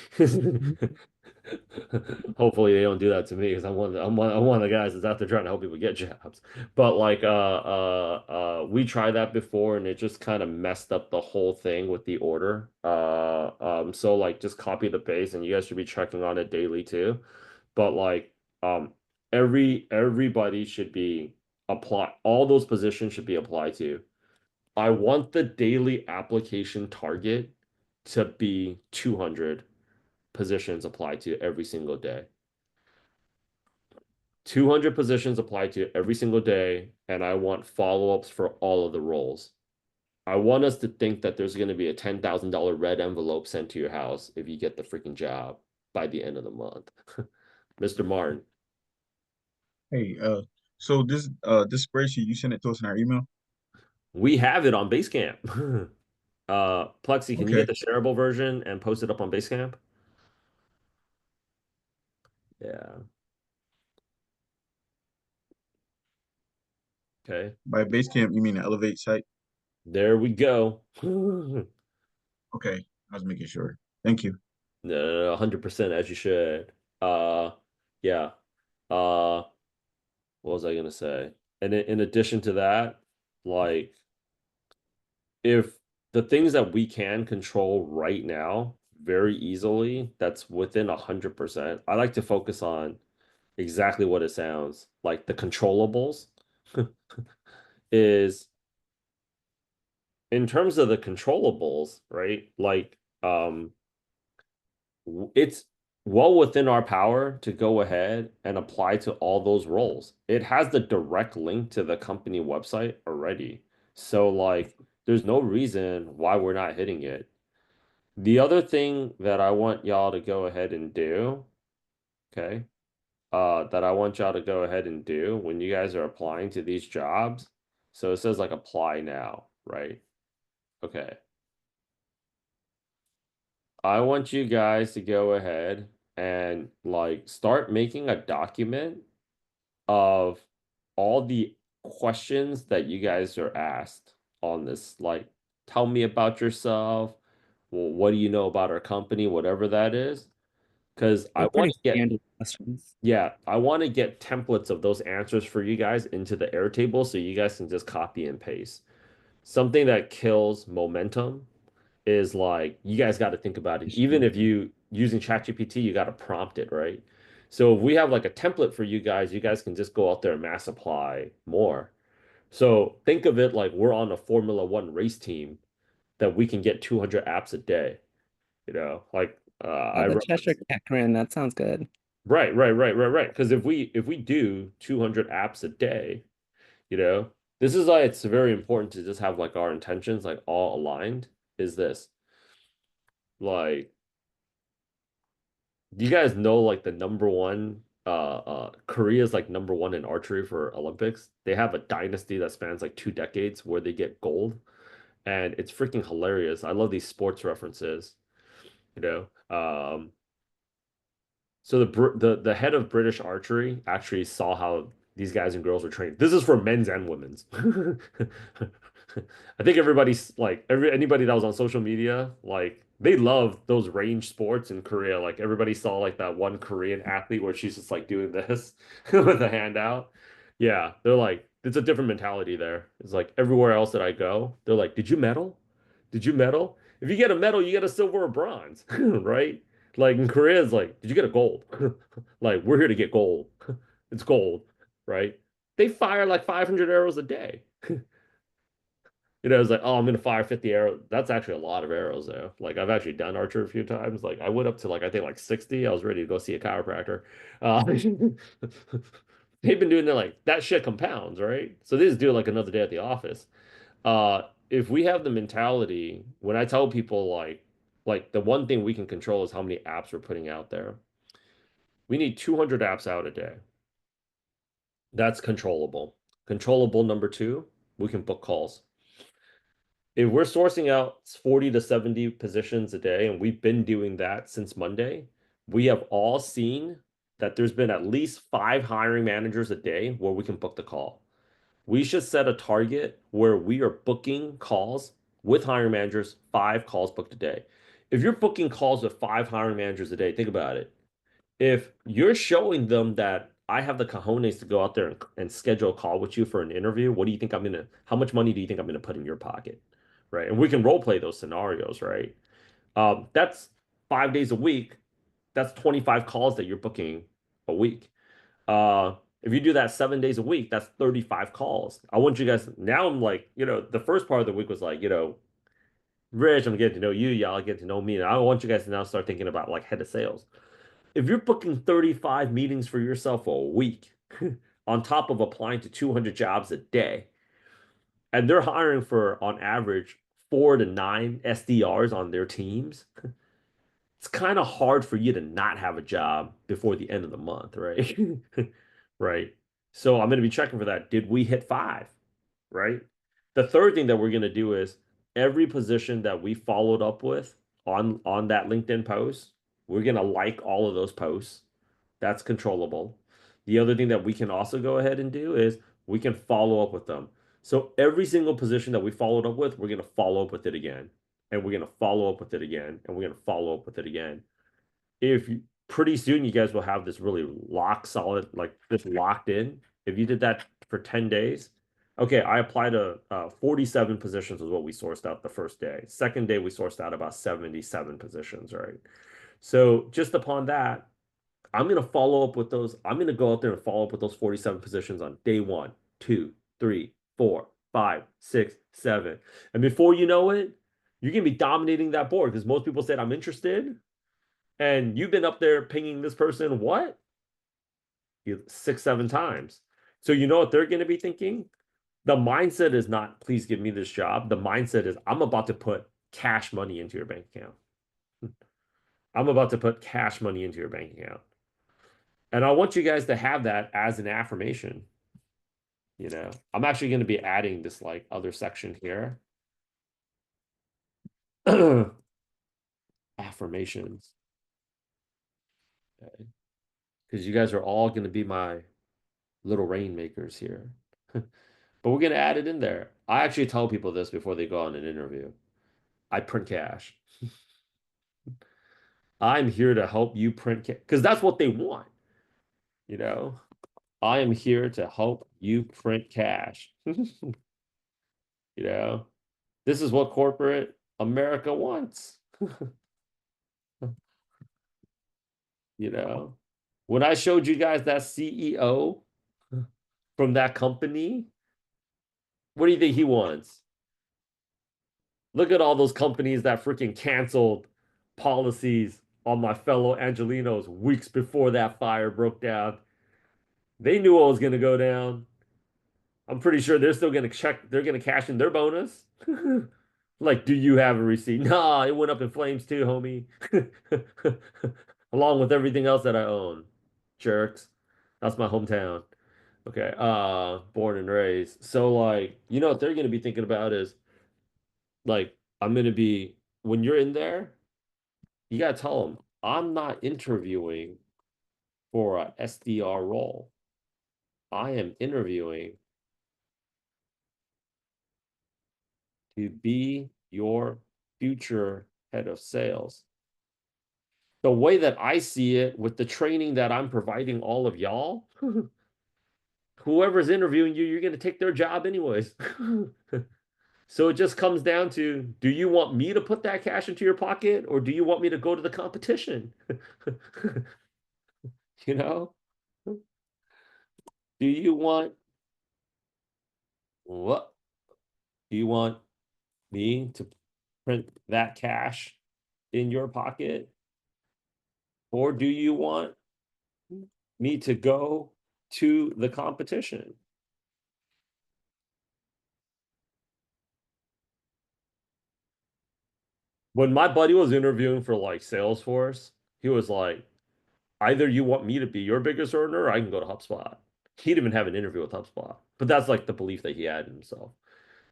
Speaker 2: Hopefully they don't do that to me because I'm one of the guys that's out there trying to help people get jobs. But like we tried that before and it just kind of messed up the whole thing with the order. So like just copy the base and you guys should be checking on it daily too. But like um everybody should be apply all those positions should be applied to. I want the daily application target to be 200 positions applied to every single day. 200 positions applied to every single day, and I want follow-ups for all of the roles. I want us to think that there's going to be a $10,000 red envelope sent to your house if you get the freaking job by the end of the month. Mr. Martin,
Speaker 1: Hey, so this spreadsheet you sent it to us in our email.
Speaker 2: we have it on Basecamp. Plexi, can you get
Speaker 1: Okay,
Speaker 2: the shareable version and post it up on Basecamp? Yeah. Okay.
Speaker 1: by Basecamp you mean the Elevate site?
Speaker 2: There we go.
Speaker 1: Okay, I was making sure. Thank you.
Speaker 2: No, 100% as you should. Uh, yeah. Uh, what was I gonna say? And in addition to that, like if the things that we can control right now very easily, that's within 100%. I like to focus on exactly what it sounds like. The controllables is in terms of the controllables, right? Like, it's well within our power to go ahead and apply to all those roles. It has the direct link to the company website already. So like there's no reason why we're not hitting it. The other thing that I want y'all to go ahead and do, okay? That I want y'all to go ahead and do when you guys are applying to these jobs. So it says like apply now, right? Okay. I want you guys to go ahead and like start making a document of all the questions that you guys are asked on this. Like, tell me about yourself. Well, what do you know about our company? Whatever that is. Because I
Speaker 5: They're
Speaker 2: want
Speaker 5: pretty
Speaker 2: to get,
Speaker 5: standard questions.
Speaker 2: yeah, I want to get templates of those answers for you guys into the Airtable so you guys can just copy and paste. Something that kills momentum is like you guys got to think about it. Even if you using ChatGPT, you got to prompt it, right? So if we have like a template for you guys can just go out there and mass apply more. So think of it like we're on a Formula One race team that we can get 200 apps a day. Like
Speaker 5: Oh,
Speaker 2: I
Speaker 5: the
Speaker 2: run
Speaker 5: Cheshire Cat grin, that sounds good.
Speaker 2: right. Because if we do 200 apps a day, you know, this is why it's very important to just have like our intentions like all aligned. Is this like do you guys know like the number one Korea's like number one in archery for Olympics? They have a dynasty that spans like 2 decades where they get gold and it's freaking hilarious. I love these sports references, you know. So the head of British archery actually saw how these guys and girls were trained. This is for men's and women's. I think everybody's like anybody that was on social media, like they love those range sports in Korea. Like everybody saw like that one Korean athlete where she's just like doing this with a hand out. Yeah, they're like it's a different mentality there. It's like everywhere else that I go, they're like, "Did you medal? Did you medal? If you get a medal, you get a silver or bronze, right?" Like in Korea, it's like, did you get a gold? Like, we're here to get gold. It's gold, right? They fire like 500 arrows a day. You know, it's like, oh, I'm gonna fire 50 arrows. That's actually a lot of arrows, though. Like I've actually done archery a few times. Like I went up to like I think like 60. I was ready to go see a chiropractor. Uh, they've been doing it like that shit compounds, right? So they just do it like another day at the office. If we have the mentality, when I tell people like the one thing we can control is how many apps we're putting out there. We need 200 apps out a day. That's controllable. Controllable number two, we can book calls. If we're sourcing out 40 to 70 positions a day, and we've been doing that since Monday, we have all seen that there's been at least 5 hiring managers a day where we can book the call. We should set a target where we are booking calls with hiring managers, 5 calls booked a day. If you're booking calls with 5 hiring managers a day, think about it. If you're showing them that I have the cojones to go out there and schedule a call with you for an interview, what do you think how much money do you think I'm gonna put in your pocket? Right. And we can role play those scenarios, right? That's 5 days a week. That's 25 calls that you're booking a week. If you do that 7 days a week, that's 35 calls. I want you guys now. I'm like, the first part of the week was like, Rich, I'm getting to know you, y'all get to know me. And I want you guys to now start thinking about like head of sales. If you're booking 35 meetings for yourself a week, on top of applying to 200 jobs a day, and they're hiring for on average 4 to 9 SDRs on their teams, it's kind of hard for you to not have a job before the end of the month, right? Right. So I'm going to be checking for that. Did we hit 5? Right. The third thing that we're going to do is every position that we followed up with on that LinkedIn post, we're going to like all of those posts. That's controllable. The other thing that we can also go ahead and do is we can follow up with them. So every single position that we followed up with, we're going to follow up with it again. And we're going to follow up with it again. And we're going to follow up with it again. If you, pretty soon you guys will have this really lock solid, like this locked in. If you did that for 10 days, okay, I applied to 47 positions was what we sourced out the first day. Second day, we sourced out about 77 positions, right? So just upon that, I'm going to follow up with those. I'm going to go out there and follow up with those 47 positions on day 1, 2, 3, 4, 5, 6, 7. And before you know it, you're going to be dominating that board because most people said, I'm interested. And you've been up there pinging this person, what? 6, 7 times. So you know what they're going to be thinking? The mindset is not, please give me this job. The mindset is, I'm about to put cash money into your bank account. I'm about to put cash money into your bank account. And I want you guys to have that as an affirmation. I'm actually going to be adding this like other section here. Affirmations. Okay. Because you guys are all going to be my little rainmakers here. But we're going to add it in there. I actually tell people this before they go on an interview. I print cash. I'm here to help you print cash because that's what they want. I am here to help you print cash. This is what corporate America wants. When I showed you guys that CEO from that company, what do you think he wants? Look at all those companies that freaking canceled policies on my fellow Angelinos weeks before that fire broke down. They knew what was going to go down. I'm pretty sure they're still going to check. They're going to cash in their bonus. Like, do you have a receipt? Nah, it went up in flames too, homie. Along with everything else that I own. Jerks. That's my hometown. Okay. Born and raised. So like, what they're going to be thinking about is like, I'm going to be, when you're in there, you got to tell them, I'm not interviewing for a SDR role. I am interviewing to be your future head of sales. The way that I see it with the training that I'm providing all of y'all, whoever's interviewing you, you're going to take their job anyways. So it just comes down to, do you want me to put that cash into your pocket or do you want me to go to the competition? you know? Do you want what? Do you want me to print that cash in your pocket? Or do you want me to go to the competition? When my buddy was interviewing for like Salesforce, he was like, either you want me to be your biggest earner, or I can go to HubSpot. He didn't even have an interview with HubSpot, but that's like the belief that he had in himself,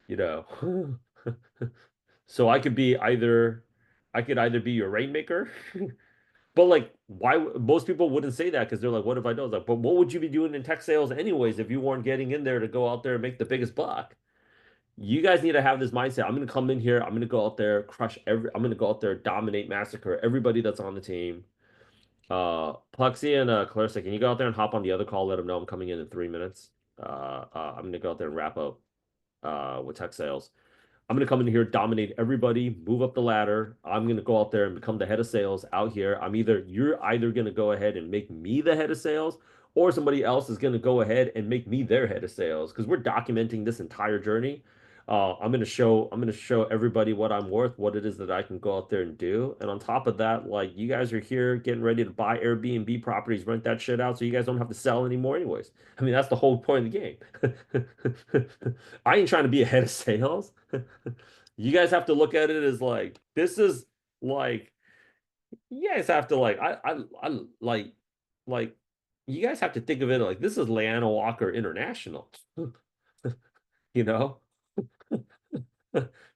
Speaker 2: you know. So I could either be your rainmaker, but like, why? Most people wouldn't say that because they're like, what if I don't? Like, but what would you be doing in tech sales anyways if you weren't getting in there to go out there and make the biggest buck? You guys need to have this mindset. I'm going to come in here. I'm going to go out there, I'm going to go out there, dominate, massacre everybody that's on the team. Plexi and Clarissa, can you go out there and hop on the other call? Let them know I'm coming in 3 minutes. I'm going to go out there and wrap up with tech sales. I'm going to come in here, dominate everybody, move up the ladder. I'm going to go out there and become the head of sales out here. You're either going to go ahead and make me the head of sales, or somebody else is going to go ahead and make me their head of sales because we're documenting this entire journey. I'm going to show everybody what I'm worth, what it is that I can go out there and do. And on top of that, like, you guys are here getting ready to buy Airbnb properties, rent that shit out so you guys don't have to sell anymore anyways. I mean, that's the whole point of the game. I ain't trying to be a head of sales. You guys have to look at it as like, this is like, you guys have to I like you guys have to think of it like this is Leanna Walker International. You know?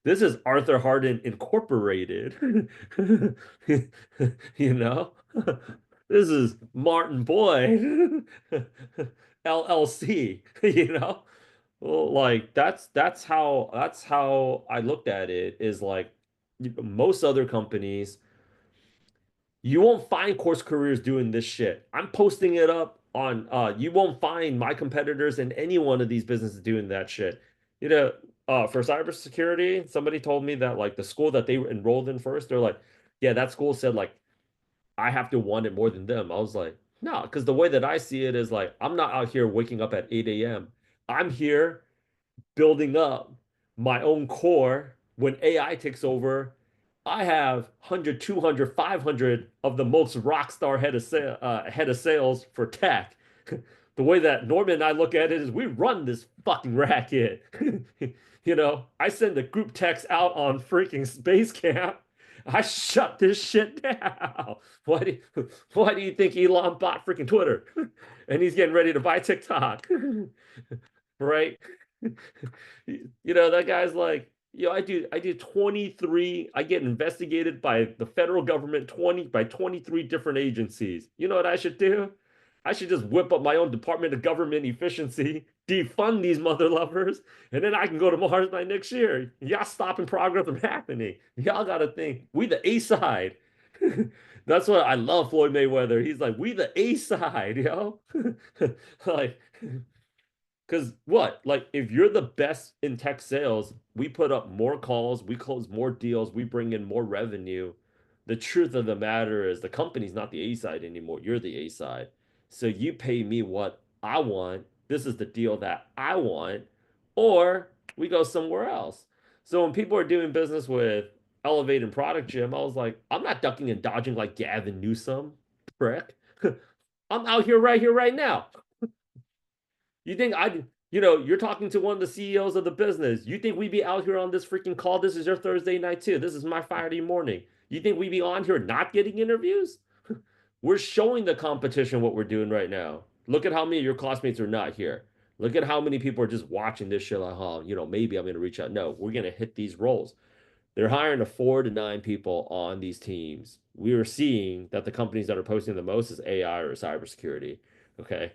Speaker 2: This is Arthur Hardin Incorporated. You know? This is Martin Boyd LLC, you know? Well, like that's how I looked at it is like most other companies, you won't find course careers doing this shit. I'm posting it up on you won't find my competitors in any one of these businesses doing that shit. You know, for cybersecurity, somebody told me that like the school that they were enrolled in first, they're like, yeah, that school said like I have to want it more than them. I was like, no, because the way that I see it is like I'm not out here waking up at 8 a.m. I'm here building up my own core. When AI takes over, I have 100, 200, 500 of the most rock star head of sales for tech. The way that Norman and I look at it is we run this fucking racket. You know, I send the group text out on freaking Space Camp. I shut this shit down. Why do you think Elon bought freaking Twitter? And he's getting ready to buy TikTok. Right? You know, that guy's like, I do 23, I get investigated by the federal government 23 different agencies. You know what I should do? I should just whip up my own Department of Government Efficiency, defund these mother lovers, and then I can go to Mars by next year. Y'all stopping progress from happening. Y'all gotta think, we the A side. That's what I love Floyd Mayweather. He's like, we the A side, yo. Like, because what? Like, if you're the best in tech sales, we put up more calls, we close more deals, we bring in more revenue. The truth of the matter is the company's not the A side anymore. You're the A side. So you pay me what I want. This is the deal that I want, or we go somewhere else. So when people are doing business with Elevate and Product Gym, I was like, I'm not ducking and dodging like Gavin Newsom, prick. I'm out here, right now. You think you're talking to one of the CEOs of the business. You think we'd be out here on this freaking call? This is your Thursday night too. This is my Friday morning. You think we'd be on here not getting interviews? We're showing the competition what we're doing right now. Look at how many of your classmates are not here. Look at how many people are just watching this shit like, oh, maybe I'm going to reach out. No, we're going to hit these roles. They're hiring a 4 to 9 people on these teams. We are seeing that the companies that are posting the most is AI or cybersecurity. Okay.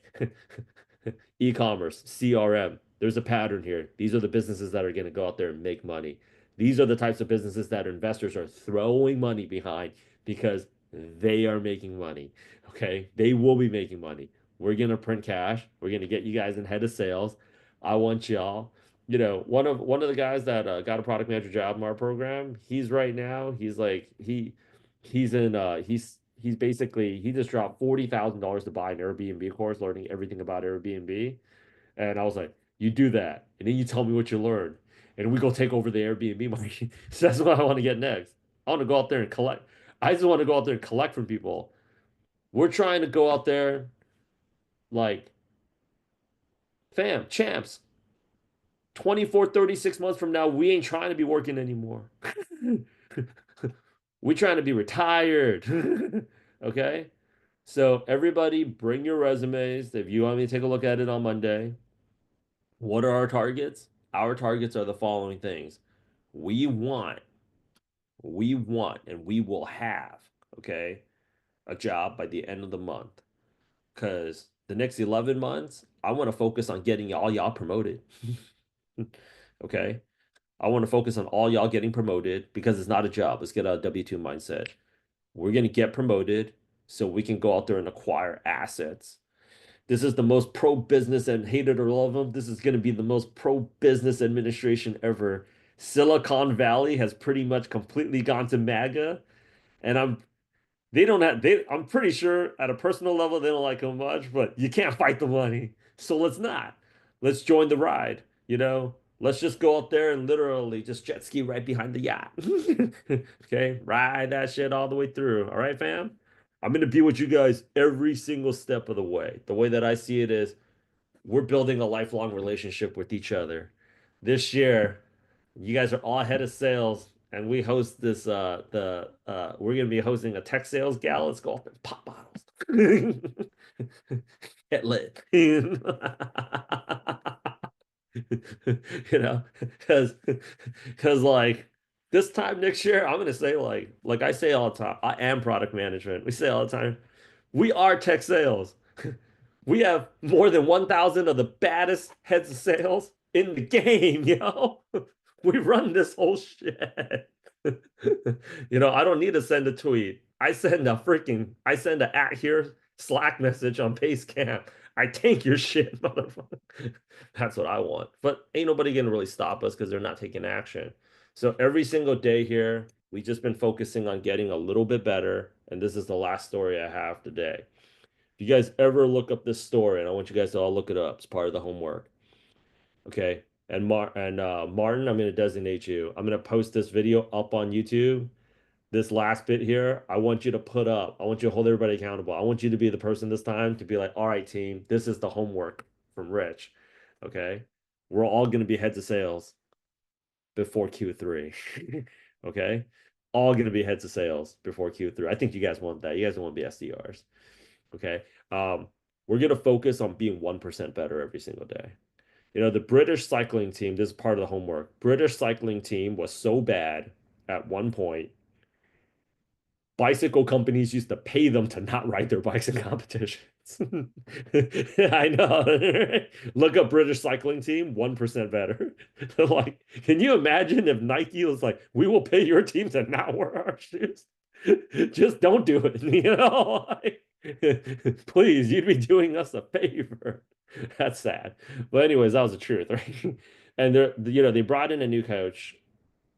Speaker 2: E-commerce, CRM. There's a pattern here. These are the businesses that are going to go out there and make money. These are the types of businesses that investors are throwing money behind because they are making money. Okay. They will be making money. We're going to print cash. We're going to get you guys in head of sales. I want y'all. One of the guys that got a product manager job in our program, he's right now, he's basically he just dropped $40,000 to buy an Airbnb course, learning everything about Airbnb. And I was like, you do that, and then you tell me what you learned. and we go take over the Airbnb market. So that's what I want to get next. I want to go out there and collect. I just want to go out there and collect from people. We're trying to go out there like, fam, champs. 24, 36 months from now, we ain't trying to be working anymore. We trying to be retired. Okay? So everybody bring your resumes. If you want me to take a look at it on Monday, what are our targets? Our targets are the following things. We want, and we will have, okay, a job by the end of the month. Because the next 11 months, I want to focus on getting all y'all promoted. Okay? I want to focus on all y'all getting promoted because it's not a job. Let's get a W-2 mindset. We're going to get promoted so we can go out there and acquire assets. This is the most pro-business, and hate it or love them, this is going to be the most pro-business administration ever. Silicon Valley has pretty much completely gone to MAGA, and I'm pretty sure at a personal level they don't like him much, but you can't fight the money. So let's not. Let's join the ride, you know? Let's just go out there and literally just jet ski right behind the yacht. Okay? Ride that shit all the way through. All right, fam? I'm gonna be with you guys every single step of the way. The way that I see it is we're building a lifelong relationship with each other. This year, you guys are all head of sales, and we host this we're gonna be hosting a tech sales gala. Let's go off and pop bottles. Get lit. You know, because like this time next year, I'm gonna say like I say all the time, I am product management. We say all the time, we are tech sales. We have more than 1,000 of the baddest heads of sales in the game, yo. We run this whole shit. You know, I don't need to send a tweet. I send a at here Slack message on Basecamp. I tank your shit, motherfucker. That's what I want. But ain't nobody gonna really stop us because they're not taking action. So every single day here, we just been focusing on getting a little bit better. And this is the last story I have today. If you guys ever look up this story, and I want you guys to all look it up, it's part of the homework. Okay. And Martin, I'm going to designate you. I'm going to post this video up on YouTube. This last bit here, I want you to put up. I want you to hold everybody accountable. I want you to be the person this time to be like, all right, team, this is the homework from Rich. Okay. We're all going to be heads of sales before Q3. Okay. All going to be heads of sales before Q3. I think you guys want that. You guys want to be SDRs. Okay. We're going to focus on being 1% better every single day. You know, the British cycling team, this is part of the homework. British cycling team was so bad at one point, bicycle companies used to pay them to not ride their bikes in competitions. I know. Look up British cycling team, 1% better. Like, can you imagine if Nike was like, we will pay your team to not wear our shoes? Just don't do it, you know? Like, please, you'd be doing us a favor. That's sad. But anyways, that was the truth, right? And they brought in a new coach.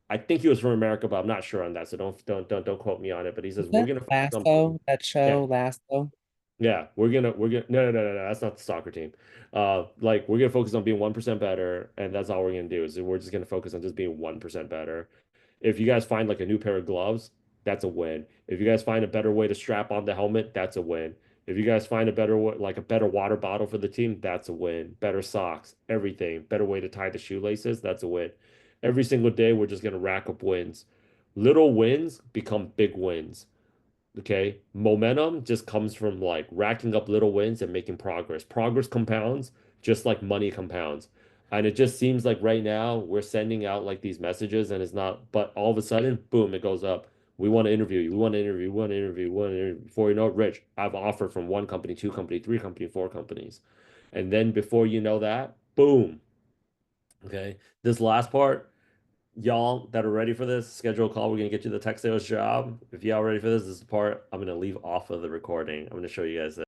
Speaker 2: I think he was from America, but I'm not sure on that. So don't quote me on it. But he says
Speaker 5: Is
Speaker 2: we're
Speaker 5: that
Speaker 2: gonna focus on
Speaker 5: Lasso, that
Speaker 2: yeah,
Speaker 5: show, Lasso?
Speaker 2: yeah, we're gonna no, that's not the soccer team. Like we're gonna focus on being 1% better, and that's all we're gonna do is we're just gonna focus on just being 1% better. If you guys find like a new pair of gloves, that's a win. If you guys find a better way to strap on the helmet, that's a win. If you guys find a better way, like a better water bottle for the team, that's a win. Better socks, everything. Better way to tie the shoelaces, that's a win. Every single day, we're just gonna rack up wins. Little wins become big wins. Okay. Momentum just comes from like racking up little wins and making progress. Progress compounds just like money compounds. And it just seems like right now we're sending out like these messages and it's not, but all of a sudden, boom, it goes up. We want to interview you. We want to interview. We want to interview. We want to interview. Before you know it, Rich, I've offered from one company, two company, three company, four companies. And then before you know that, boom. Okay. This last part, y'all that are ready for this, schedule a call. We're gonna get you the tech sales job. If y'all ready for this, this is the part I'm gonna leave off of the recording. I'm gonna show you guys